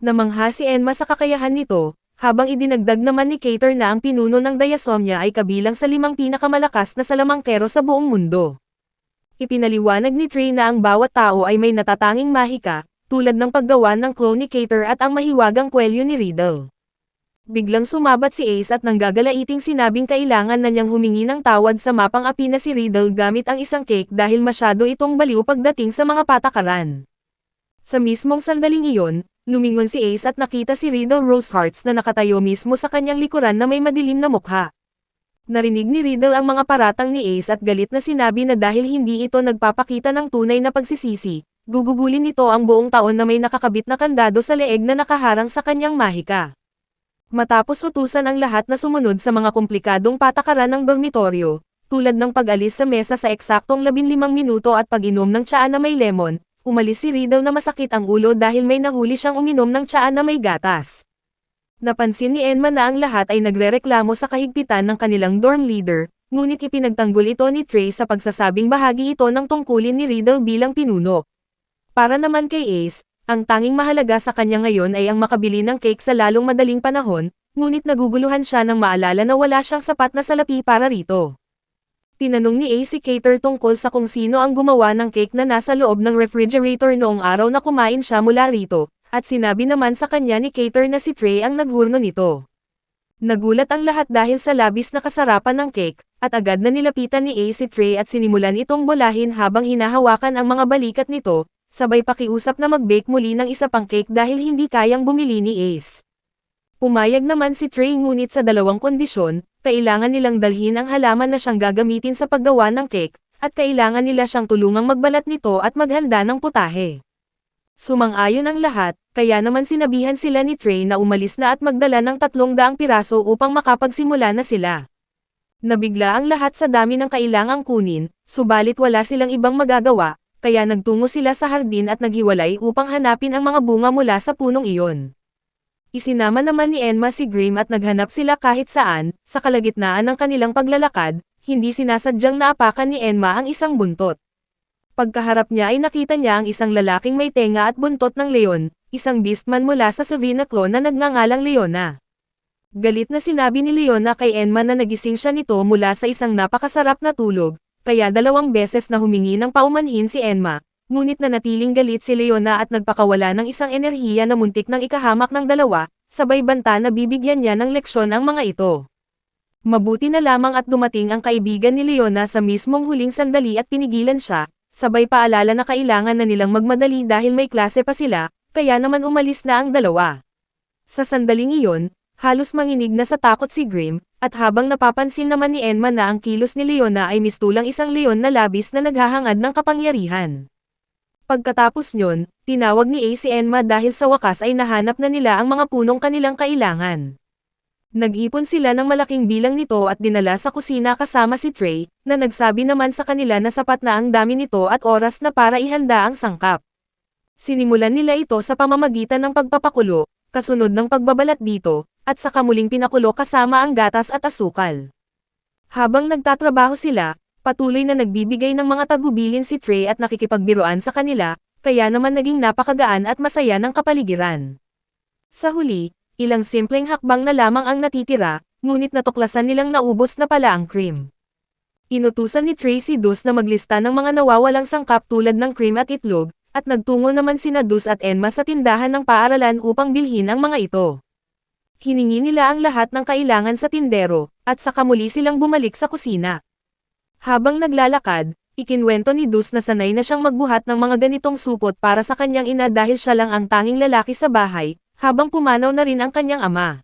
Namangha si Enma sa kakayahan nito, habang idinagdag naman ni Cater na ang pinuno ng Diasomnia ay kabilang sa 5 pinakamalakas na salamangkero sa buong mundo. Ipinaliwanag ni Trey na ang bawat tao ay may natatanging mahika, tulad ng paggawa ng clone ni Cater at ang mahiwagang kwelyo ni Riddle. Biglang sumabat si Ace at nanggagalaiting sinabing kailangan na niyang humingi ng tawad sa mapang api na si Riddle gamit ang isang cake dahil masyado itong baliw pagdating sa mga patakaran. Sa mismong sandaling iyon, lumingon si Ace at nakita si Riddle Rosehearts na nakatayo mismo sa kanyang likuran na may madilim na mukha. Narinig ni Riddle ang mga paratang ni Ace at galit na sinabi na dahil hindi ito nagpapakita ng tunay na pagsisisi, gugugulin nito ang buong taon na may nakakabit na kandado sa leeg na nakaharang sa kanyang mahika. Matapos utusan ang lahat na sumunod sa mga komplikadong patakaran ng dormitoryo, tulad ng pag-alis sa mesa sa eksaktong 15 minuto at pag-inom ng tsaa na may lemon, umalis si Riddle na masakit ang ulo dahil may nahuli siyang uminom ng tsaa na may gatas. Napansin ni Enma na ang lahat ay nagrereklamo sa kahigpitan ng kanilang dorm leader, ngunit ipinagtanggol ito ni Trey sa pagsasabing bahagi ito ng tungkulin ni Riddle bilang pinuno. Para naman kay Ace, ang tanging mahalaga sa kanya ngayon ay ang makabili ng cake sa lalong madaling panahon, ngunit naguguluhan siya nang maalala na wala siyang sapat na salapi para rito. Tinanong ni Ace si Cater tungkol sa kung sino ang gumawa ng cake na nasa loob ng refrigerator noong araw na kumain siya mula rito, at sinabi naman sa kanya ni Cater na si Trey ang naghurno nito. Nagulat ang lahat dahil sa labis na kasarapan ng cake, at agad na nilapitan ni Ace si Trey at sinimulan itong bolahin habang hinahawakan ang mga balikat nito, sabay pakiusap na mag-bake muli ng isa pang cake dahil hindi kayang bumili ni Ace. Pumayag naman si Trey ngunit sa dalawang kondisyon, kailangan nilang dalhin ang halaman na siyang gagamitin sa paggawa ng cake, at kailangan nila siyang tulungang magbalat nito at maghanda ng putahe. Sumang-ayon ang lahat, kaya naman sinabihan sila ni Trey na umalis na at magdala ng 300 piraso upang makapagsimula na sila. Nabigla ang lahat sa dami ng kailangang kunin, subalit wala silang ibang magagawa, kaya nagtungo sila sa hardin at naghiwalay upang hanapin ang mga bunga mula sa punong iyon. Isinama naman ni Enma si Grim at naghanap sila kahit saan, sa kalagitnaan ng kanilang paglalakad, hindi sinasadyang naapakan ni Enma ang isang buntot. Pagkaharap niya ay nakita niya ang isang lalaking may tenga at buntot ng leon, isang beastman mula sa Savina clone na nagngangalang Leona. Galit na sinabi ni Leona kay Enma na nagising siya nito mula sa isang napakasarap na tulog, kaya 2 beses na humingi ng paumanhin si Enma, ngunit nanatiling galit si Leona at nagpakawala ng isang enerhiya na muntik ng ikahamak ng dalawa, sabay banta na bibigyan niya ng leksyon ang mga ito. Mabuti na lamang at dumating ang kaibigan ni Leona sa mismong huling sandali at pinigilan siya, sabay paalala na kailangan na nilang magmadali dahil may klase pa sila, kaya naman umalis na ang dalawa. Sa sandaling iyon, halos manginig na sa takot si Grim, at habang napapansin naman ni Enma na ang kilos ni Leona ay mistulang isang leon na labis na naghahangad ng kapangyarihan. Pagkatapos nyon, tinawag ni Ace si Enma dahil sa wakas ay nahanap na nila ang mga punong kanilang kailangan. Nag-ipon sila ng malaking bilang nito at dinala sa kusina kasama si Trey, na nagsabi naman sa kanila na sapat na ang dami nito at oras na para ihanda ang sangkap. Sinimulan nila ito sa pamamagitan ng pagpapakulo, kasunod ng pagbabalat dito, at saka muling pinakulo kasama ang gatas at asukal. Habang nagtatrabaho sila, patuloy na nagbibigay ng mga tagubilin si Trey at nakikipagbiruan sa kanila, kaya naman naging napakagaan at masaya ng kapaligiran. Sa huli, ilang simpleng hakbang na lamang ang natitira, ngunit natuklasan nilang naubos na pala ang cream. Inutusan ni Tracy Dus na maglista ng mga nawawalang sangkap tulad ng cream at itlog, at nagtungo naman sina Dus at Enma sa tindahan ng paaralan upang bilhin ang mga ito. Hiningi nila ang lahat ng kailangan sa tindero, at saka muli silang bumalik sa kusina. Habang naglalakad, ikinwento ni Dus na sanay na siyang magbuhat ng mga ganitong supot para sa kanyang ina dahil siya lang ang tanging lalaki sa bahay, habang pumanaw na rin ang kanyang ama.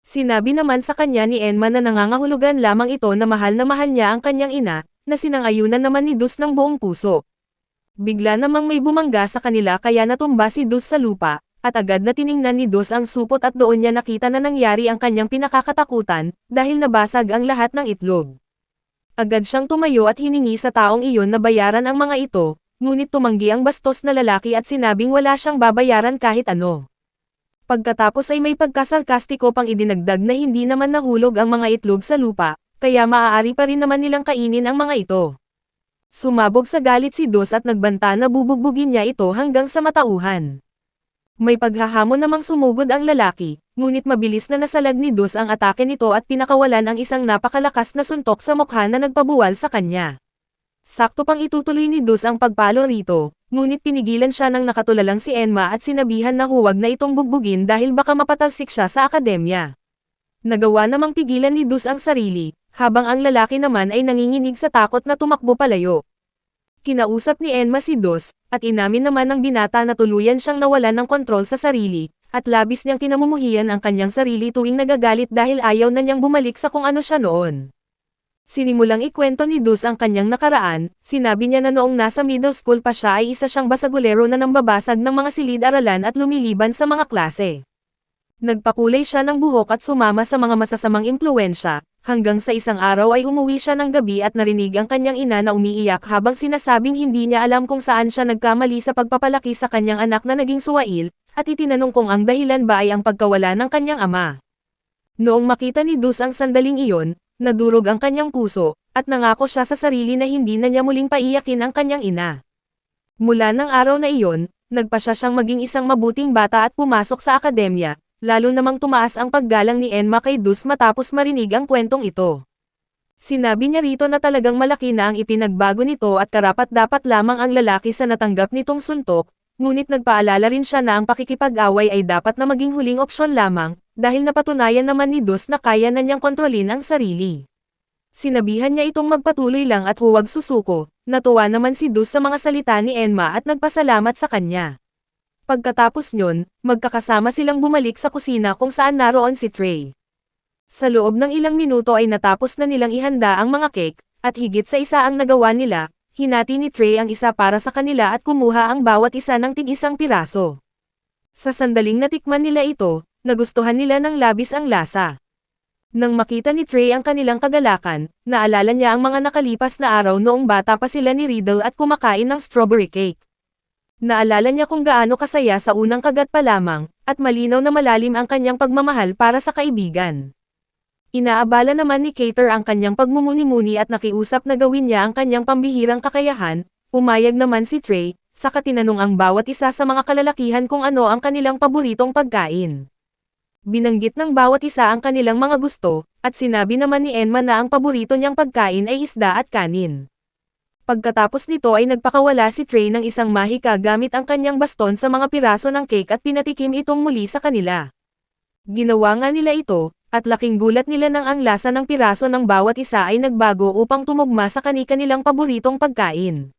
Sinabi naman sa kanya ni Enma na nangangahulugan lamang ito na mahal niya ang kanyang ina, na sinang-ayunan naman ni Dus ng buong puso. Bigla namang may bumangga sa kanila kaya natumba si Dus sa lupa, at agad na tiningnan ni Dus ang supot at doon niya nakita na nangyari ang kanyang pinakakatakutan, dahil nabasag ang lahat ng itlog. Agad siyang tumayo at hiningi sa taong iyon na bayaran ang mga ito, ngunit tumanggi ang bastos na lalaki at sinabing wala siyang babayaran kahit ano. Pagkatapos ay may pagkasarkastiko pang idinagdag na hindi naman nahulog ang mga itlog sa lupa, kaya maaari pa rin naman nilang kainin ang mga ito. Sumabog sa galit si Dus at nagbanta na bubugbugin niya ito hanggang sa matauhan. May paghahamon namang sumugod ang lalaki, ngunit mabilis na nasalag ni Dus ang atake nito at pinakawalan ang isang napakalakas na suntok sa mukha na nagpabuwal sa kanya. Sakto pang itutuloy ni Dus ang pagpalo rito, ngunit pinigilan siya ng nakatulalang si Enma at sinabihan na huwag na itong bugbugin dahil baka mapatalsik siya sa akademya. Nagawa namang pigilan ni Dus ang sarili, habang ang lalaki naman ay nanginginig sa takot na tumakbo palayo. Kinausap ni Enma si Dus, at inamin naman ng binata na tuluyan siyang nawalan ng kontrol sa sarili, at labis niyang kinamumuhian ang kanyang sarili tuwing nagagalit dahil ayaw na niyang bumalik sa kung ano siya noon. Sinimulang ikwento ni Dus ang kanyang nakaraan, sinabi niya na noong nasa middle school pa siya ay isa siyang basagulero na nambabasag ng mga silid-aralan at lumiliban sa mga klase. Nagpakulay siya ng buhok at sumama sa mga masasamang impluwensya, hanggang sa isang araw ay umuwi siya ng gabi at narinig ang kanyang ina na umiiyak habang sinasabing hindi niya alam kung saan siya nagkamali sa pagpapalaki sa kanyang anak na naging suwail, at itinanong kung ang dahilan ba ay ang pagkawala ng kanyang ama. Noong makita ni Dus ang sandaling iyon, nadurog ang kanyang puso, at nangako siya sa sarili na hindi na niya muling paiyakin ang kanyang ina. Mula ng araw na iyon, nagpasya siyang maging isang mabuting bata at pumasok sa akademya, lalo namang tumaas ang paggalang ni Enma kay Dus matapos marinig ang kwentong ito. Sinabi niya rito na talagang malaki na ang ipinagbago nito at karapat-dapat lamang ang lalaki sa natanggap nitong suntok, ngunit nagpaalala rin siya na ang pakikipag-away ay dapat na maging huling opsyon lamang, dahil napatunayan naman ni Dus na kaya na niyang kontrolin ang sarili. Sinabihan niya itong magpatuloy lang at huwag susuko, natuwa naman si Dus sa mga salita ni Enma at nagpasalamat sa kanya. Pagkatapos nyon, magkakasama silang bumalik sa kusina kung saan naroon si Trey. Sa loob ng ilang minuto ay natapos na nilang ihanda ang mga cake, at higit sa isa ang nagawa nila, hinati ni Trey ang isa para sa kanila at kumuha ang bawat isa ng tig-isang piraso. Sa sandaling natikman nila ito, nagustuhan nila ng labis ang lasa. Nang makita ni Trey ang kanilang kagalakan, naalala niya ang mga nakalipas na araw noong bata pa sila ni Riddle at kumakain ng strawberry cake. Naalala niya kung gaano kasaya sa unang kagat pa lamang, at malinaw na malalim ang kanyang pagmamahal para sa kaibigan. Inaabala naman ni Cater ang kanyang pagmumuni-muni at nakiusap na gawin niya ang kanyang pambihirang kakayahan, pumayag naman si Trey, saka tinanong ang bawat isa sa mga kalalakihan kung ano ang kanilang paboritong pagkain. Binanggit ng bawat isa ang kanilang mga gusto, at sinabi naman ni Enma na ang paborito niyang pagkain ay isda at kanin. Pagkatapos nito ay nagpakawala si Trey ng isang mahika gamit ang kanyang baston sa mga piraso ng cake at pinatikim itong muli sa kanila. Ginawa nga nila ito, at laking gulat nila nang ang lasa ng piraso ng bawat isa ay nagbago upang tumugma sa kani-kanilang paboritong pagkain.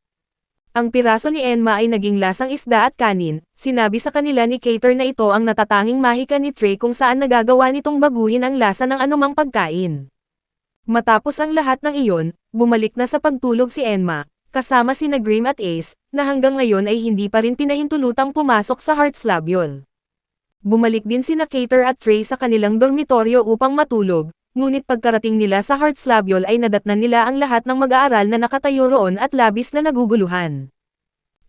Ang piraso ni Enma ay naging lasang isda at kanin, sinabi sa kanila ni Cater na ito ang natatanging mahika ni Trey kung saan nagagawa nitong baguhin ang lasa ng anumang pagkain. Matapos ang lahat ng iyon, bumalik na sa pagtulog si Enma, kasama sina Grim at Ace, na hanggang ngayon ay hindi pa rin pinahintulutang pumasok sa Heart's Labiol. Bumalik din sina Cater at Trey sa kanilang dormitoryo upang matulog, ngunit pagkarating nila sa Heart's Labiol ay nadatnan nila ang lahat ng mag-aaral na nakatayo roon at labis na naguguluhan.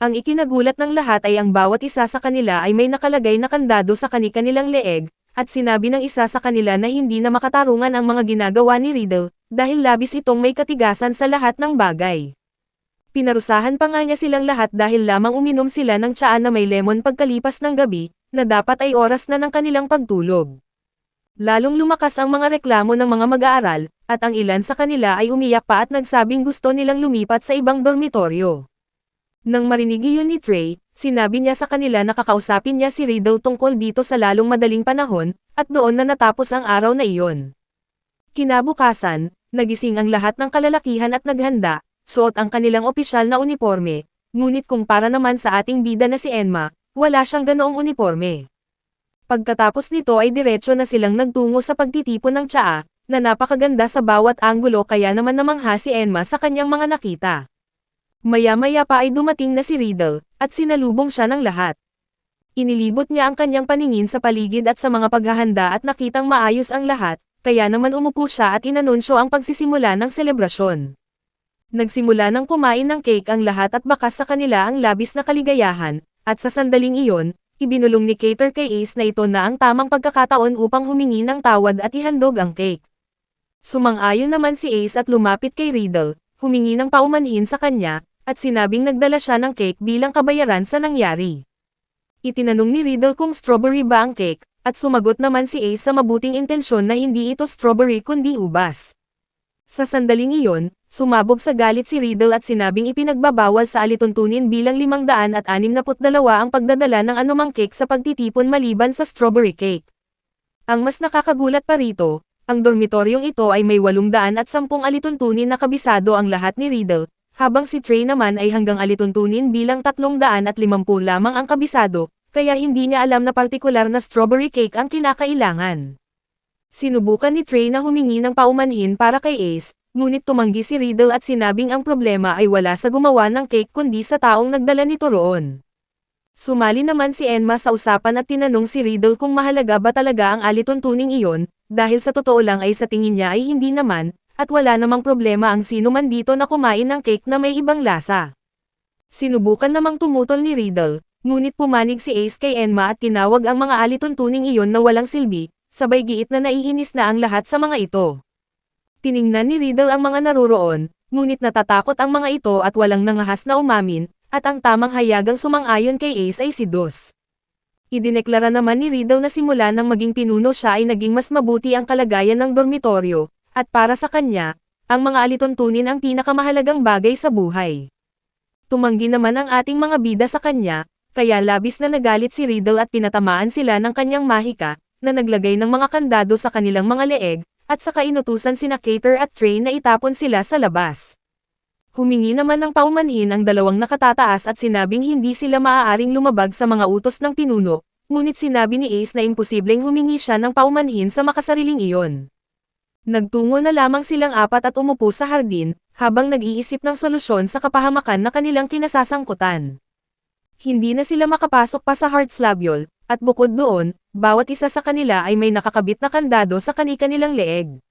Ang ikinagulat ng lahat ay ang bawat isa sa kanila ay may nakalagay na kandado sa kani-kanilang leeg, at sinabi ng isa sa kanila na hindi na makatarungan ang mga ginagawa ni Riddle, dahil labis itong may katigasan sa lahat ng bagay. Pinarusahan pa nga niya silang lahat dahil lamang uminom sila ng tsaa na may lemon pagkalipas ng gabi, na dapat ay oras na ng kanilang pagtulog. Lalong lumakas ang mga reklamo ng mga mag-aaral, at ang ilan sa kanila ay umiyak pa at nagsabing gusto nilang lumipat sa ibang dormitoryo. Nang marinig iyon ni Trey, sinabi niya sa kanila na kakausapin niya si Riddle tungkol dito sa lalong madaling panahon, at doon na natapos ang araw na iyon. Kinabukasan, nagising ang lahat ng kalalakihan at naghanda, suot ang kanilang opisyal na uniforme, ngunit kumpara naman sa ating bida na si Enma, wala siyang ganoong uniforme. Pagkatapos nito ay diretso na silang nagtungo sa pagtitipon ng tsaa, na napakaganda sa bawat anggulo kaya naman namangha si Enma sa kanyang mga nakita. Maya-maya pa ay dumating na si Riddle, at sinalubong siya ng lahat. Inilibot niya ang kanyang paningin sa paligid at sa mga paghahanda at nakitang maayos ang lahat, kaya naman umupo siya at inanunsyo ang pagsisimula ng selebrasyon. Nagsimula ng kumain ng cake ang lahat at bakas sa kanila ang labis na kaligayahan, at sa sandaling iyon, ibinulong ni Cater kay Ace na ito na ang tamang pagkakataon upang humingi ng tawad at ihandog ang cake. Sumang-ayon naman si Ace at lumapit kay Riddle, humingi ng paumanhin sa kanya, at sinabing nagdala siya ng cake bilang kabayaran sa nangyari. Itinanong ni Riddle kung strawberry ba ang cake, at sumagot naman si Ace sa mabuting intensyon na hindi ito strawberry kundi ubas. Sa sandaling iyon, sumabog sa galit si Riddle at sinabing ipinagbabawal sa alituntunin bilang 562 ang pagdadala ng anumang cake sa pagtitipon maliban sa strawberry cake. Ang mas nakakagulat pa rito, ang dormitoryong ito ay may 810 alituntunin na kabisado ang lahat ni Riddle, habang si Trey naman ay hanggang alituntunin bilang 350 lamang ang kabisado, kaya hindi niya alam na partikular na strawberry cake ang kinakailangan. Sinubukan ni Trey na humingi ng paumanhin para kay Ace, ngunit tumanggi si Riddle at sinabing ang problema ay wala sa gumawa ng cake kundi sa taong nagdala nito roon. Sumali naman si Enma sa usapan at tinanong si Riddle kung mahalaga ba talaga ang alituntuning iyon, dahil sa totoo lang ay sa tingin niya ay hindi naman, at wala namang problema ang sino man dito na kumain ng cake na may ibang lasa. Sinubukan namang tumutol ni Riddle, ngunit pumanig si Ace kay Enma at tinawag ang mga alituntuning iyon na walang silbi, sabay giit na naihinis na ang lahat sa mga ito. Tiningnan ni Riddle ang mga naroroon, ngunit natatakot ang mga ito at walang nangahas na umamin, at ang tamang hayagang sumang-ayon kay Ace ay si Dos. Idineklara naman ni Riddle na simula nang maging pinuno siya ay naging mas mabuti ang kalagayan ng dormitoryo, at para sa kanya, ang mga alituntunin ang pinakamahalagang bagay sa buhay. Tumanggi naman ang ating mga bida sa kanya, kaya labis na nagalit si Riddle at pinatamaan sila ng kanyang mahika, na naglagay ng mga kandado sa kanilang mga leeg, at saka inutusan sina Cater at Trey na itapon sila sa labas. Humingi naman ng paumanhin ang dalawang nakatataas at sinabing hindi sila maaaring lumabag sa mga utos ng pinuno, ngunit sinabi ni Ace na imposibleng humingi siya ng paumanhin sa makasariling iyon. Nagtungo na lamang silang apat at umupo sa hardin, habang nag-iisip ng solusyon sa kapahamakan na kanilang kinasasangkutan. Hindi na sila makapasok pa sa Heart's Labiol, at bukod doon, bawat isa sa kanila ay may nakakabit na kandado sa kani-kanilang leeg.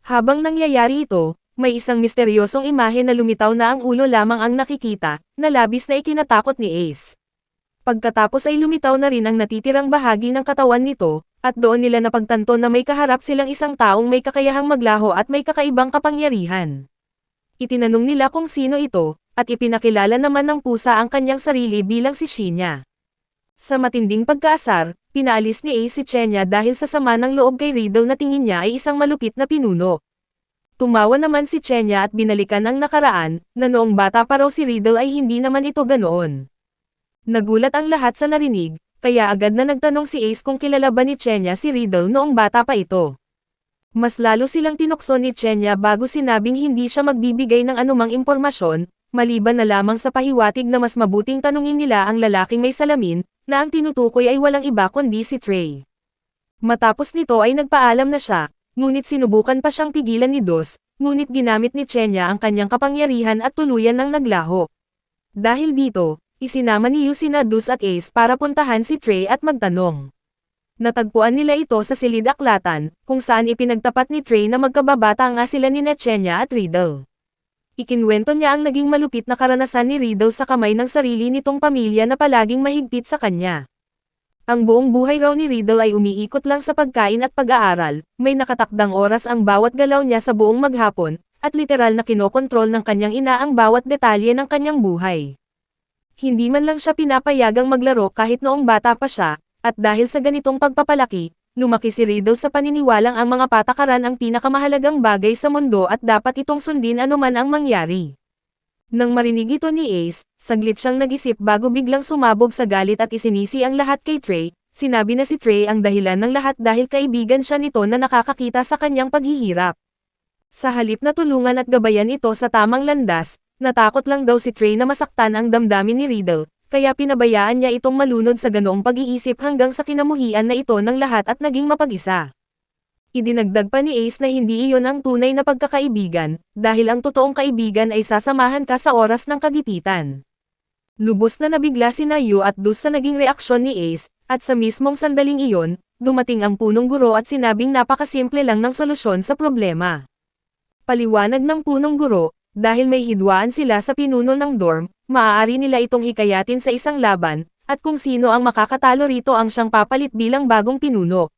Habang nangyayari ito, may isang misteryosong imahe na lumitaw na ang ulo lamang ang nakikita, na labis na ikinatakot ni Ace. Pagkatapos ay lumitaw na rin ang natitirang bahagi ng katawan nito, at doon nila napagtanto na may kaharap silang isang taong may kakayahang maglaho at may kakaibang kapangyarihan. Itinanong nila kung sino ito, at ipinakilala naman ng pusa ang kanyang sarili bilang si Shinya. Sa matinding pagkaasar, pinaalis ni Ace si Chenya dahil sa sama ng loob kay Riddle na tingin niya ay isang malupit na pinuno. Tumawa naman si Chenya at binalikan ang nakaraan, na noong bata pa raw si Riddle ay hindi naman ito ganoon. Nagulat ang lahat sa narinig, kaya agad na nagtanong si Ace kung kilala ba ni Chenya si Riddle noong bata pa ito. Mas lalo silang tinukso ni Chenya bago sinabing hindi siya magbibigay ng anumang impormasyon, maliban na lamang sa pahiwatig na mas mabuting tanungin nila ang lalaking may salamin, na ang tinutukoy ay walang iba kundi si Trey. Matapos nito ay nagpaalam na siya, ngunit sinubukan pa siyang pigilan ni Dos, ngunit ginamit ni Chenya ang kanyang kapangyarihan at tuluyan ng naglaho. Dahil dito, isinama ni Yu sina Dus at Ace para puntahan si Trey at magtanong. Natagpuan nila ito sa silid-aklatan, kung saan ipinagtapat ni Trey na magkababata nga sila ni Chenya at Riddle. Ikinwento niya ang naging malupit na karanasan ni Riddle sa kamay ng sarili nitong pamilya na palaging mahigpit sa kanya. Ang buong buhay raw ni Riddle ay umiikot lang sa pagkain at pag-aaral, may nakatakdang oras ang bawat galaw niya sa buong maghapon, at literal na kinokontrol ng kanyang ina ang bawat detalye ng kanyang buhay. Hindi man lang siya pinapayagang maglaro kahit noong bata pa siya, at dahil sa ganitong pagpapalaki, lumaki si Riddle sa paniniwalang ang mga patakaran ang pinakamahalagang bagay sa mundo at dapat itong sundin anuman ang mangyari. Nang marinig ito ni Ace, saglit siyang nag-isip bago biglang sumabog sa galit at isinisi ang lahat kay Trey, sinabi na si Trey ang dahilan ng lahat dahil kaibigan siya nito na nakakakita sa kanyang paghihirap. Sa halip na tulungan at gabayan ito sa tamang landas, natakot lang daw si Trey na masaktan ang damdamin ni Riddle, kaya pinabayaan niya itong malunod sa ganoong pag-iisip hanggang sa kinamuhian na ito ng lahat at naging mapag-isa. Idinagdag pa ni Ace na hindi iyon ang tunay na pagkakaibigan, dahil ang totoong kaibigan ay sasamahan ka sa oras ng kagipitan. Lubos na nabigla si Yu at Dus sa naging reaksyon ni Ace, at sa mismong sandaling iyon, dumating ang punong guro at sinabing napakasimple lang ng solusyon sa problema. Paliwanag ng punong guro, dahil may hidwaan sila sa pinuno ng dorm, maaari nila itong hikayatin sa isang laban, at kung sino ang makakatalo rito ang siyang papalit bilang bagong pinuno.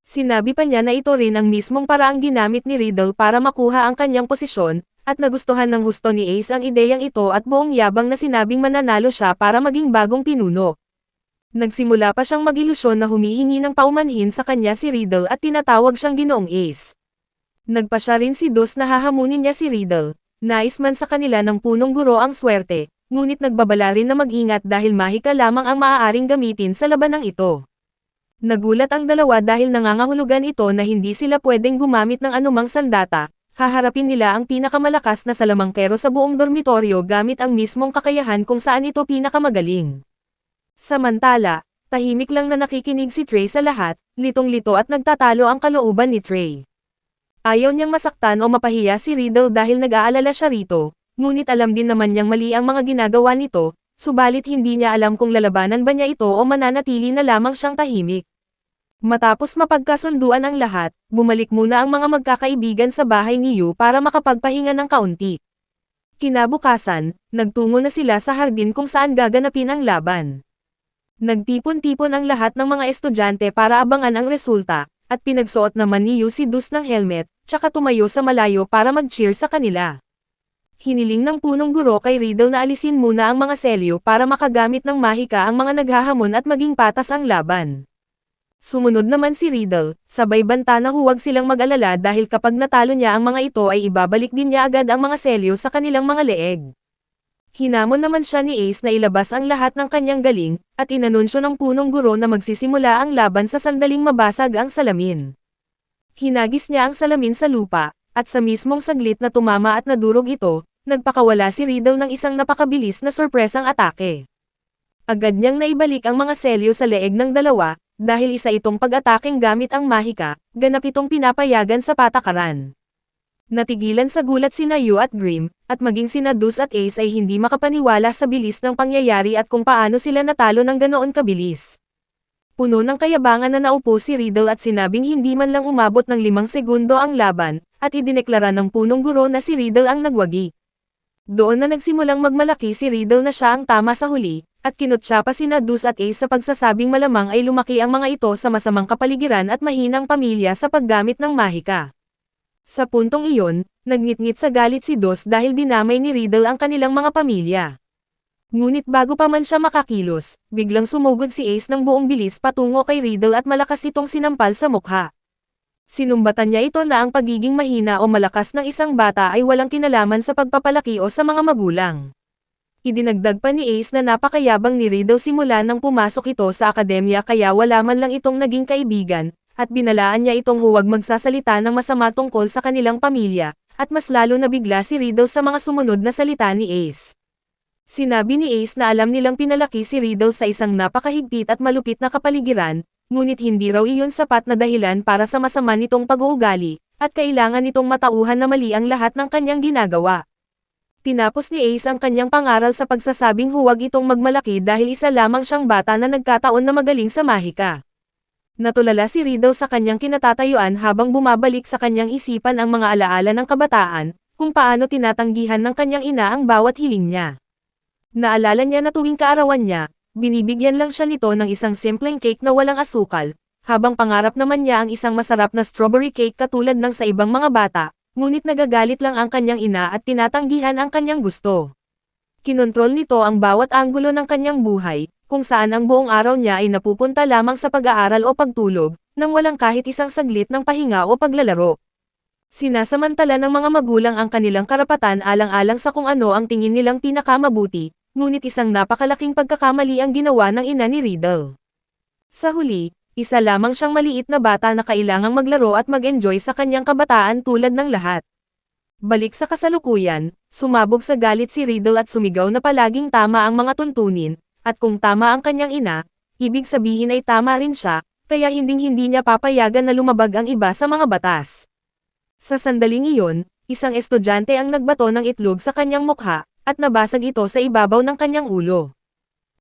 Sinabi pa niya na ito rin ang mismong paraang ginamit ni Riddle para makuha ang kanyang posisyon, at nagustuhan ng husto ni Ace ang ideyang ito at buong yabang na sinabing mananalo siya para maging bagong pinuno. Nagsimula pa siyang mag-ilusyon na humihingi ng paumanhin sa kanya si Riddle at tinatawag siyang Ginoong Ace. Nagpa siya rin si Dos na hahamunin niya si Riddle. Nais man sa kanila ng punong guro ang swerte, ngunit nagbabala rin na mag-ingat dahil mahika lamang ang maaaring gamitin sa labanang ito. Nagulat ang dalawa dahil nangangahulugan ito na hindi sila pwedeng gumamit ng anumang sandata, haharapin nila ang pinakamalakas na salamangkero sa buong dormitoryo gamit ang mismong kakayahan kung saan ito pinakamagaling. Samantala, tahimik lang na nakikinig si Trey sa lahat, litong-lito at nagtatalo ang kalooban ni Trey. Ayaw niyang masaktan o mapahiya si Riddle dahil nag-aalala siya rito, ngunit alam din naman niyang mali ang mga ginagawa nito, subalit hindi niya alam kung lalabanan ba niya ito o mananatili na lamang siyang tahimik. Matapos mapagkasunduan ang lahat, bumalik muna ang mga magkakaibigan sa bahay ni Yu para makapagpahinga ng kaunti. Kinabukasan, nagtungo na sila sa hardin kung saan gaganapin ang laban. Nagtipon-tipon ang lahat ng mga estudyante para abangan ang resulta, at pinagsuot naman ni Yu si Dus ng helmet, tsaka tumayo sa malayo para mag-cheer sa kanila. Hiniling ng punong guro kay Riddle na alisin muna ang mga selyo para makagamit ng mahika ang mga naghahamon at maging patas ang laban. Sumunod naman si Riddle, sabay banta na huwag silang mag-alala dahil kapag natalo niya ang mga ito ay ibabalik din niya agad ang mga selyo sa kanilang mga leeg. Hinamon naman siya ni Ace na ilabas ang lahat ng kanyang galing, at inanunsyo ng punong guro na magsisimula ang laban sa sandaling mabasag ang salamin. Hinagis niya ang salamin sa lupa, at sa mismong saglit na tumama at nadurog ito, nagpakawala si Riddle ng isang napakabilis na sorpresang atake. Agad niyang naibalik ang mga selyo sa leeg ng dalawa, dahil isa itong pag-ataking gamit ang mahika, ganap itong pinapayagan sa patakaran. Natigilan sa gulat sina Yu at Grim, at maging sina Dus at Ace ay hindi makapaniwala sa bilis ng pangyayari at kung paano sila natalo ng ganoon kabilis. Puno ng kayabangan na naupo si Riddle at sinabing hindi man lang umabot ng 5 segundo ang laban, at idineklara ng punong guro na si Riddle ang nagwagi. Doon na nagsimulang magmalaki si Riddle na siya ang tama sa huli, at kinutya pa sina Dus at Ace sa pagsasabing malamang ay lumaki ang mga ito sa masamang kapaligiran at mahinang pamilya sa paggamit ng mahika. Sa puntong iyon, nagngit-ngit sa galit si Dos dahil dinamay ni Riddle ang kanilang mga pamilya. Ngunit bago pa man siya makakilos, biglang sumugod si Ace ng buong bilis patungo kay Riddle at malakas itong sinampal sa mukha. Sinumbatan niya ito na ang pagiging mahina o malakas ng isang bata ay walang kinalaman sa pagpapalaki o sa mga magulang. Idinagdag pa ni Ace na napakayabang ni Riddle simula nang pumasok ito sa akademya kaya wala man lang itong naging kaibigan, at binalaan niya itong huwag magsasalita ng masama tungkol sa kanilang pamilya, at mas lalo nabigla si Riddle sa mga sumunod na salita ni Ace. Sinabi ni Ace na alam nilang pinalaki si Riddle sa isang napakahigpit at malupit na kapaligiran, ngunit hindi raw iyon sapat na dahilan para sa masama nitong pag-uugali, at kailangan nitong matauhan na mali ang lahat ng kanyang ginagawa. Tinapos ni Ace ang kanyang pangaral sa pagsasabing huwag itong magmalaki dahil isa lamang siyang bata na nagkataon na magaling sa mahika. Natulala si Riddle sa kanyang kinatatayuan habang bumabalik sa kanyang isipan ang mga alaala ng kabataan, kung paano tinatanggihan ng kanyang ina ang bawat hiling niya. Naalala niya na tuwing kaarawan niya, binibigyan lang siya nito ng isang simpleng cake na walang asukal, habang pangarap naman niya ang isang masarap na strawberry cake katulad ng sa ibang mga bata. Ngunit nagagalit lang ang kanyang ina at tinatanggihan ang kanyang gusto. Kinontrol nito ang bawat anggulo ng kanyang buhay, kung saan ang buong araw niya ay napupunta lamang sa pag-aaral o pagtulog, nang walang kahit isang saglit ng pahinga o paglalaro. Sinasamantala ng mga magulang ang kanilang karapatan alang-alang sa kung ano ang tingin nilang pinakamabuti, ngunit isang napakalaking pagkakamali ang ginawa ng ina ni Riddle. Sa huli, isa lamang siyang maliit na bata na kailangang maglaro at mag-enjoy sa kanyang kabataan tulad ng lahat. Balik sa kasalukuyan, sumabog sa galit si Riddle at sumigaw na palaging tama ang mga tuntunin, at kung tama ang kanyang ina, ibig sabihin ay tama rin siya, kaya hinding-hindi niya papayagan na lumabag ang iba sa mga batas. Sa sandaling iyon, isang estudyante ang nagbato ng itlog sa kanyang mukha, at nabasag ito sa ibabaw ng kanyang ulo.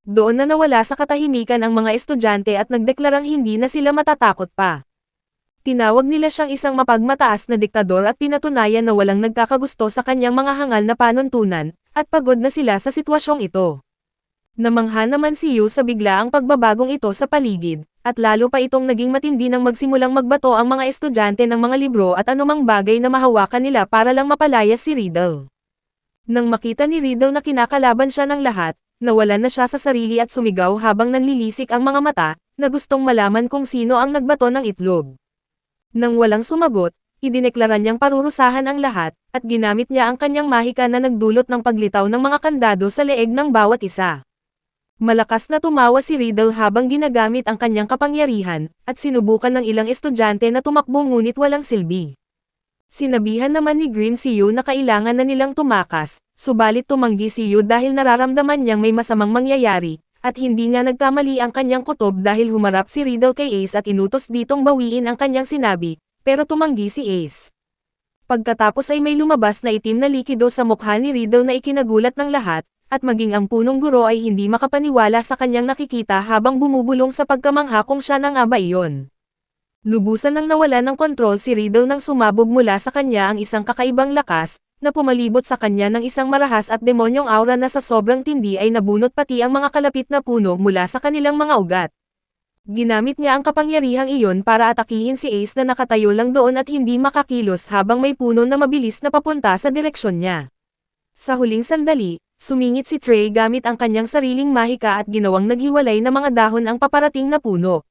Doon na nawala sa katahimikan ang mga estudyante at nagdeklarang hindi na sila matatakot pa. Tinawag nila siyang isang mapagmataas na diktador at pinatunayan na walang nagkakagusto sa kanyang mga hangal na panuntunan, at pagod na sila sa sitwasyong ito. Namangha naman si Yu sa biglaang pagbabagong ito sa paligid, at lalo pa itong naging matindi nang magsimulang magbato ang mga estudyante ng mga libro at anumang bagay na mahawakan nila para lang mapalayas si Riddle. Nang makita ni Riddle na kinakalaban siya ng lahat, nawalan na siya sa sarili at sumigaw habang nanlilisik ang mga mata, na gustong malaman kung sino ang nagbato ng itlog. Nang walang sumagot, idineklara niyang parurusahan ang lahat, at ginamit niya ang kanyang mahika na nagdulot ng paglitaw ng mga kandado sa leeg ng bawat isa. Malakas na tumawa si Riddle habang ginagamit ang kanyang kapangyarihan, at sinubukan ng ilang estudyante na tumakbo ngunit walang silbi. Sinabihan naman ni Green si Yu na kailangan na nilang tumakas, subalit tumanggi si Yu dahil nararamdaman niyang may masamang mangyayari, at hindi niya nagkamali ang kanyang kutob dahil humarap si Riddle kay Ace at inutos ditong bawiin ang kanyang sinabi, pero tumanggi si Ace. Pagkatapos ay may lumabas na itim na likido sa mukha ni Riddle na ikinagulat ng lahat, at maging ang punong guro ay hindi makapaniwala sa kanyang nakikita habang bumubulong sa pagkamangha kung siya na nga ba iyon. Lubusan nang nawala ng kontrol si Riddle nang sumabog mula sa kanya ang isang kakaibang lakas, na pumalibot sa kanya ng isang marahas at demonyong aura na sa sobrang tindi ay nabunot pati ang mga kalapit na puno mula sa kanilang mga ugat. Ginamit niya ang kapangyarihang iyon para atakihin si Ace na nakatayo lang doon at hindi makakilos habang may puno na mabilis na papunta sa direksyon niya. Sa huling sandali, sumingit si Trey gamit ang kanyang sariling mahika at ginawang naghiwalay na mga dahon ang paparating na puno.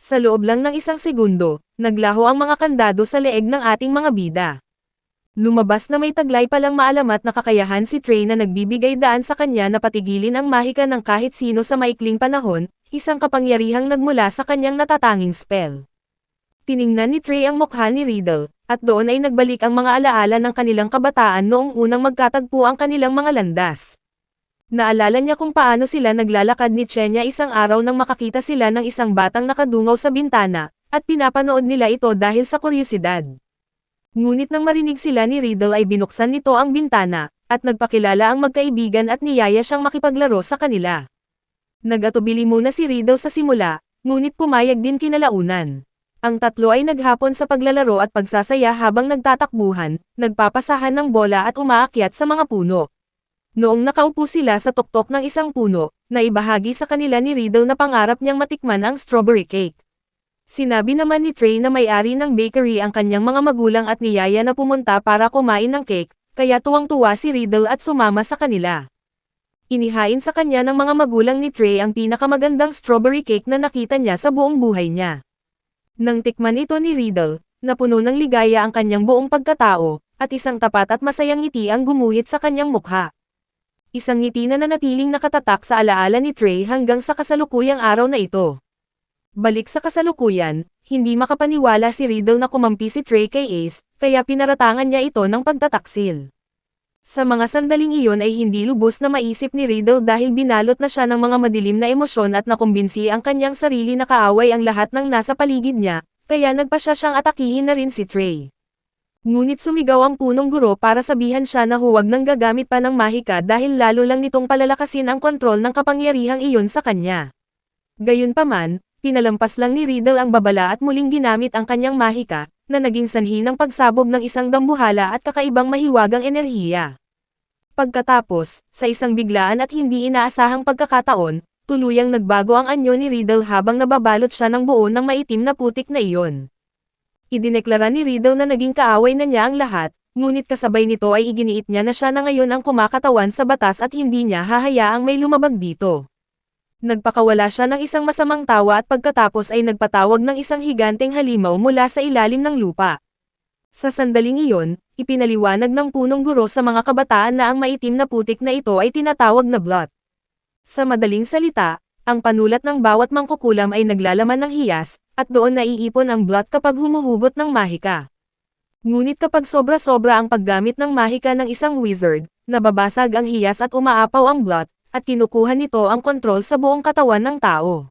Sa loob lang ng isang segundo, naglaho ang mga kandado sa leeg ng ating mga bida. Lumabas na may taglay palang maalamat na kakayahan si Trey na nagbibigay daan sa kanya na patigilin ang mahika ng kahit sino sa maikling panahon, isang kapangyarihang nagmula sa kanyang natatanging spell. Tiningnan ni Trey ang mukha ni Riddle, at doon ay nagbalik ang mga alaala ng kanilang kabataan noong unang magkatagpo ang kanilang mga landas. Naalala niya kung paano sila naglalakad ni Chenya isang araw nang makakita sila ng isang batang nakadungaw sa bintana, at pinapanood nila ito dahil sa kuryosidad. Ngunit nang marinig sila ni Riddle ay binuksan nito ang bintana, at nagpakilala ang magkaibigan at niyaya siyang makipaglaro sa kanila. Nag-atubili muna si Riddle sa simula, ngunit pumayag din kinalaunan. Ang tatlo ay naghapon sa paglalaro at pagsasaya habang nagtatakbuhan, nagpapasahan ng bola at umaakyat sa mga puno. Noong nakaupo sila sa tuktok ng isang puno, naibahagi sa kanila ni Riddle na pangarap niyang matikman ang strawberry cake. Sinabi naman ni Trey na may-ari ng bakery ang kanyang mga magulang at niyaya na pumunta para kumain ng cake, kaya tuwang-tuwa si Riddle at sumama sa kanila. Inihain sa kanya ng mga magulang ni Trey ang pinakamagandang strawberry cake na nakita niya sa buong buhay niya. Nang tikman ito ni Riddle, napuno ng ligaya ang kanyang buong pagkatao, at isang tapat at masayang ngiti ang gumuhit sa kanyang mukha. Isang ngiti na nanatiling nakatatak sa alaala ni Trey hanggang sa kasalukuyang araw na ito. Balik sa kasalukuyan, hindi makapaniwala si Riddle na kumampi si Trey kay Ace, kaya pinaratangan niya ito ng pagtataksil. Sa mga sandaling iyon ay hindi lubos na maisip ni Riddle dahil binalot na siya ng mga madilim na emosyon at nakumbinsi ang kanyang sarili na kaaway ang lahat ng nasa paligid niya, kaya nagpa siyang atakihin na rin si Trey. Ngunit sumigaw ang punong guro para sabihan siya na huwag nang gagamit pa ng mahika dahil lalo lang nitong palalakasin ang kontrol ng kapangyarihang iyon sa kanya. Gayunpaman, pinalampas lang ni Riddle ang babala at muling ginamit ang kanyang mahika, na naging sanhi ng pagsabog ng isang dambuhala at kakaibang mahiwagang enerhiya. Pagkatapos, sa isang biglaan at hindi inaasahang pagkakataon, tuluyang nagbago ang anyo ni Riddle habang nababalot siya ng buo ng maitim na putik na iyon. Idineklara ni Riddle na naging kaaway na niya ang lahat, ngunit kasabay nito ay iginiit niya na siya na ngayon ang kumakatawan sa batas at hindi niya hahayaang may lumabag dito. Nagpakawala siya ng isang masamang tawa at pagkatapos ay nagpatawag ng isang higanteng halimaw mula sa ilalim ng lupa. Sa sandaling iyon, ipinaliwanag ng punong guro sa mga kabataan na ang maitim na putik na ito ay tinatawag na blot. Sa madaling salita, ang panulat ng bawat mangkukulam ay naglalaman ng hiyas, at doon naiipon ang blot kapag humuhugot ng mahika. Ngunit kapag sobra-sobra ang paggamit ng mahika ng isang wizard, nababasag ang hiyas at umaapaw ang blot, at kinukuha nito ang kontrol sa buong katawan ng tao.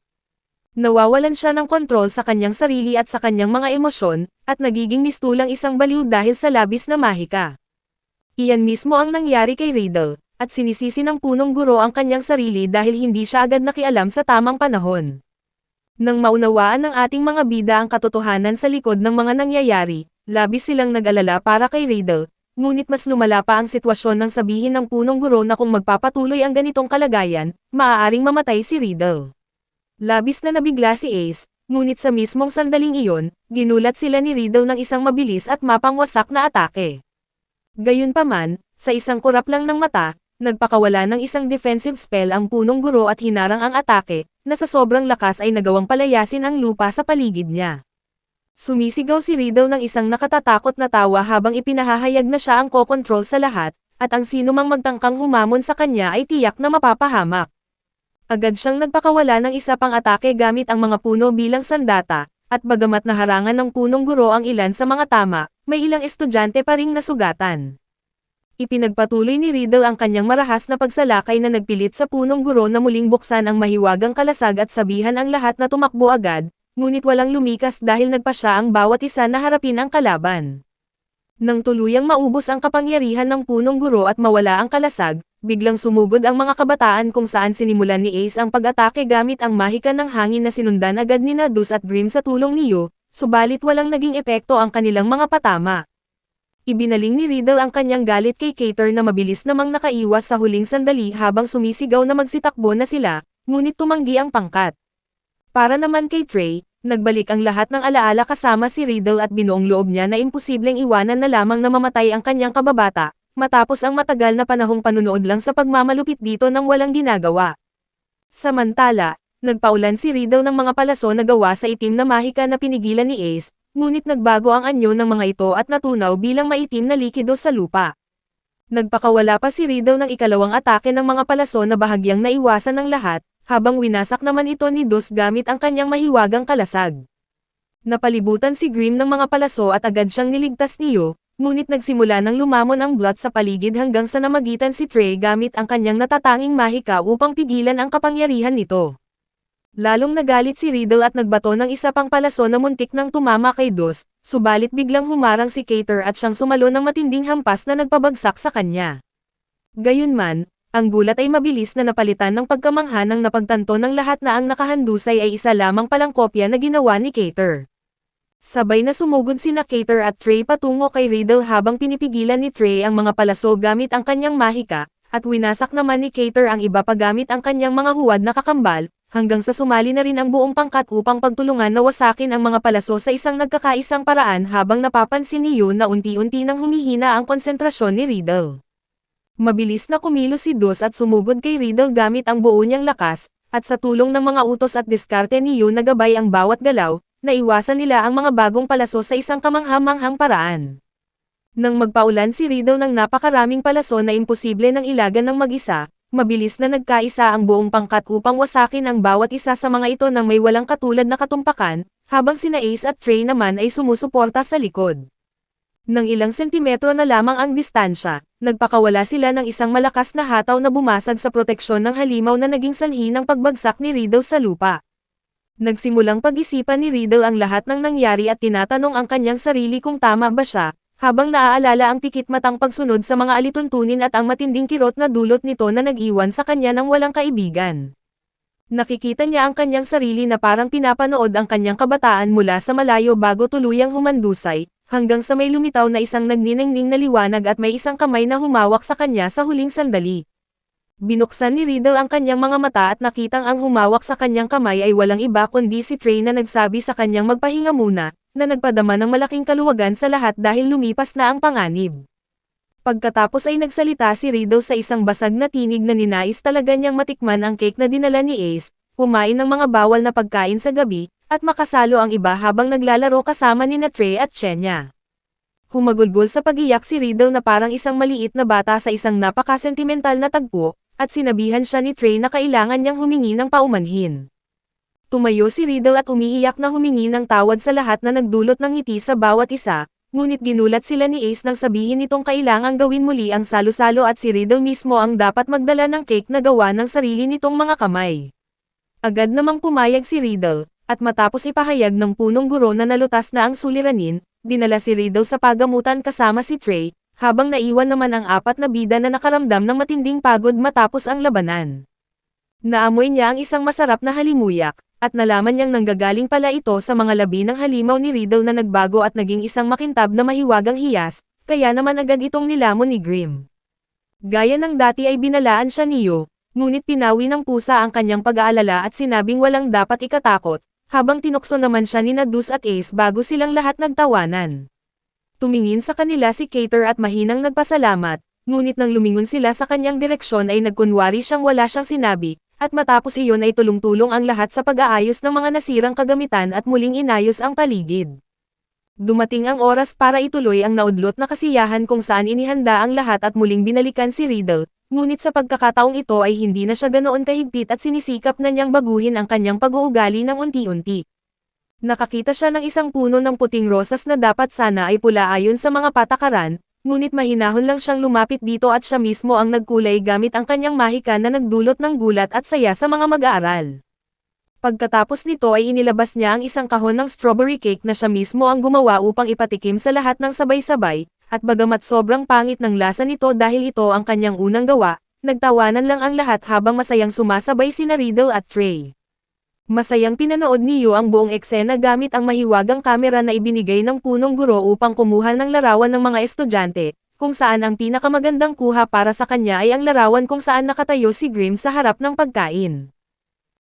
Nawawalan siya ng kontrol sa kanyang sarili at sa kanyang mga emosyon, at nagiging mistulang isang baliw dahil sa labis na mahika. Iyan mismo ang nangyari kay Riddle, at sinisisi ng punong guro ang kanyang sarili dahil hindi siya agad nakialam sa tamang panahon. Nang maunawaan ng ating mga bida ang katotohanan sa likod ng mga nangyayari, labis silang nag-alala para kay Riddle, ngunit mas lumala pa ang sitwasyon nang sabihin ng punong guro na kung magpapatuloy ang ganitong kalagayan, maaaring mamatay si Riddle. Labis na nabigla si Ace, ngunit sa mismong sandaling iyon, ginulat sila ni Riddle ng isang mabilis at mapangwasak na atake. Gayunpaman, sa isang kurap lang ng mata, nagpakawala ng isang defensive spell ang punong guro at hinarang ang atake, na sa sobrang lakas ay nagawang palayasin ang lupa sa paligid niya. Sumisigaw si Riddle ng isang nakatatakot na tawa habang ipinahahayag na siya ang kokontrol sa lahat, at ang sinumang magtangkang humamon sa kanya ay tiyak na mapapahamak. Agad siyang nagpakawala ng isa pang atake gamit ang mga puno bilang sandata, at bagamat naharangan ng punong guro ang ilan sa mga tama, may ilang estudyante pa ring nasugatan. Ipinagpatuloy ni Riddle ang kanyang marahas na pagsalakay na nagpilit sa punong guro na muling buksan ang mahiwagang kalasag at sabihan ang lahat na tumakbo agad, ngunit walang lumikas dahil nagpa siya ang bawat isa na harapin ang kalaban. Nang tuluyang maubos ang kapangyarihan ng punong guro at mawala ang kalasag, biglang sumugod ang mga kabataan kung saan sinimulan ni Ace ang pag-atake gamit ang mahika ng hangin na sinundan agad ni Nadus at Grim sa tulong ni Yu, subalit walang naging epekto ang kanilang mga patama. Ibinaling ni Riddle ang kanyang galit kay Cater na mabilis namang nakaiwas sa huling sandali habang sumisigaw na magsitakbo na sila, ngunit tumanggi ang pangkat. Para naman kay Trey, nagbalik ang lahat ng alaala kasama si Riddle at binuong loob niya na imposibleng iwanan na lamang na mamatay ang kanyang kababata, matapos ang matagal na panahong panunood lang sa pagmamalupit dito nang walang ginagawa. Samantala, nagpaulan si Riddle ng mga palaso na gawa sa itim na mahika na pinigilan ni Ace, ngunit nagbago ang anyo ng mga ito at natunaw bilang maitim na likido sa lupa. Nagpakawala pa si Riddle ng ikalawang atake ng mga palaso na bahagyang naiwasan ng lahat, habang winasak naman ito ni Dus gamit ang kanyang mahiwagang kalasag. Napalibutan si Grim ng mga palaso at agad siyang niligtas ni Yu, ngunit nagsimula ng lumamon ang blood sa paligid hanggang sa namagitan si Trey gamit ang kanyang natatanging mahika upang pigilan ang kapangyarihan nito. Lalong nagalit si Riddle at nagbato ng isa pang palaso na muntik nang tumama kay Dus, subalit biglang humarang si Cater at siyang sumalo ng matinding hampas na nagpabagsak sa kanya. Gayunman, ang gulat ay mabilis na napalitan ng pagkamangha nang napagtanto ng lahat na ang nakahandusay ay isa lamang palang kopya na ginawa ni Cater. Sabay na sumugod sina Cater at Trey patungo kay Riddle habang pinipigilan ni Trey ang mga palaso gamit ang kanyang mahika, at winasak naman ni Cater ang iba pa gamit ang kanyang mga huwad na kakambal, hanggang sa sumali na rin ang buong pangkat upang pagtulungan na wasakin ang mga palaso sa isang nagkakaisang paraan habang napapansin ni Yu na unti-unti nang humihina ang konsentrasyon ni Riddle. Mabilis na kumilos si Dus at sumugod kay Riddle gamit ang buo niyang lakas, at sa tulong ng mga utos at diskarte ni Yu na gabay ang bawat galaw, naiwasan nila ang mga bagong palaso sa isang kamangha-manghang paraan. Nang magpaulan si Riddle ng napakaraming palaso na imposible nang ilagan ng mag-isa, mabilis na nagkaisa ang buong pangkat upang wasakin ang bawat isa sa mga ito nang may walang katulad na katumpakan, habang sina Ace at Trey naman ay sumusuporta sa likod. Nang ilang sentimetro na lamang ang distansya, nagpakawala sila ng isang malakas na hataw na bumasag sa proteksyon ng halimaw na naging sanhi ng pagbagsak ni Riddle sa lupa. Nagsimulang pag-isipan ni Riddle ang lahat ng nangyari at tinatanong ang kanyang sarili kung tama ba siya, habang naaalala ang pikit-matang pagsunod sa mga alituntunin at ang matinding kirot na dulot nito na nag-iwan sa kanya ng walang kaibigan. Nakikita niya ang kanyang sarili na parang pinapanood ang kanyang kabataan mula sa malayo bago tuluyang humandusay, hanggang sa may lumitaw na isang nagniningning na liwanag at may isang kamay na humawak sa kanya sa huling sandali. Binuksan ni Riddle ang kanyang mga mata at nakitang ang humawak sa kanyang kamay ay walang iba kundi si Trey na nagsabi sa kanyang magpahinga muna, na nagpadama ng malaking kaluwagan sa lahat dahil lumipas na ang panganib. Pagkatapos ay nagsalita si Riddle sa isang basag na tinig na ninais talaga niyang matikman ang cake na dinala ni Ace, kumain ng mga bawal na pagkain sa gabi, at makasalo ang iba habang naglalaro kasama ni Trey at Chenya. Humagulgol sa pag-iyak si Riddle na parang isang maliit na bata sa isang napaka-sentimental na tagpo, at sinabihan siya ni Trey na kailangan niyang humingi ng paumanhin. Tumayo si Riddle at umiiyak na humingi ng tawad sa lahat na nagdulot ng ngiti sa bawat isa, ngunit ginulat sila ni Ace nang sabihin nitong kailangang gawin muli ang salo-salo at si Riddle mismo ang dapat magdala ng cake na gawa ng sarili nitong mga kamay. Agad namang pumayag si Riddle, at matapos ipahayag ng punong guro na nalutas na ang suliranin, dinala si Riddle sa pagamutan kasama si Trey, habang naiwan naman ang apat na bida na nakaramdam ng matinding pagod matapos ang labanan. Naamoy niya ang isang masarap na halimuyak, at nalaman niyang nanggagaling pala ito sa mga labi ng halimaw ni Riddle na nagbago at naging isang makintab na mahiwagang hiyas, kaya naman agad itong nilamon ni Grimm. Gaya ng dati ay binalaan siya ni Yo, ngunit pinawi ng pusa ang kanyang pag-aalala at sinabing walang dapat ikatakot, habang tinukso naman siya ni Deuce at Ace bago silang lahat nagtawanan. Tumingin sa kanila si Cater at mahinang nagpasalamat, ngunit nang lumingon sila sa kanyang direksyon ay nagkunwari siyang wala siyang sinabi, at matapos iyon ay tulong-tulong ang lahat sa pag-aayos ng mga nasirang kagamitan at muling inayos ang paligid. Dumating ang oras para ituloy ang naudlot na kasiyahan kung saan inihanda ang lahat at muling binalikan si Riddle, ngunit sa pagkakataong ito ay hindi na siya ganoon kahigpit at sinisikap na niyang baguhin ang kanyang pag-uugali ng unti-unti. Nakakita siya ng isang puno ng puting rosas na dapat sana ay pula ayon sa mga patakaran, ngunit mahinahon lang siyang lumapit dito at siya mismo ang nagkulay gamit ang kanyang mahika na nagdulot ng gulat at saya sa mga mag-aaral. Pagkatapos nito ay inilabas niya ang isang kahon ng strawberry cake na siya mismo ang gumawa upang ipatikim sa lahat ng sabay-sabay, at bagamat sobrang pangit ng lasa nito dahil ito ang kanyang unang gawa, nagtawanan lang ang lahat habang masayang sumasabay sina Riddle at Trey. Masayang pinanood ni Yo ang buong eksena gamit ang mahiwagang kamera na ibinigay ng punong guro upang kumuha ng larawan ng mga estudyante, kung saan ang pinakamagandang kuha para sa kanya ay ang larawan kung saan nakatayo si Grimm sa harap ng pagkain.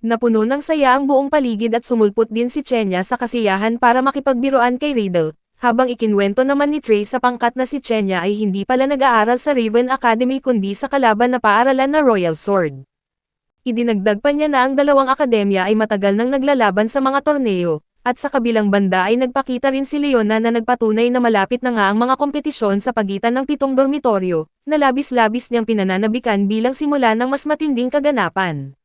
Napuno ng saya ang buong paligid at sumulpot din si Chenya sa kasiyahan para makipagbiruan kay Riddle, habang ikinwento naman ni Trey sa pangkat na si Chenya ay hindi pala nag-aaral sa Raven Academy kundi sa kalaban na paaralan na Royal Sword. Idinagdag pa niya na ang dalawang akademya ay matagal nang naglalaban sa mga torneo, at sa kabilang banda ay nagpakita rin si Leona na nagpatunay na malapit na nga ang mga kompetisyon sa pagitan ng 7 dormitoryo, na labis-labis niyang pinananabikan bilang simula ng mas matinding kaganapan.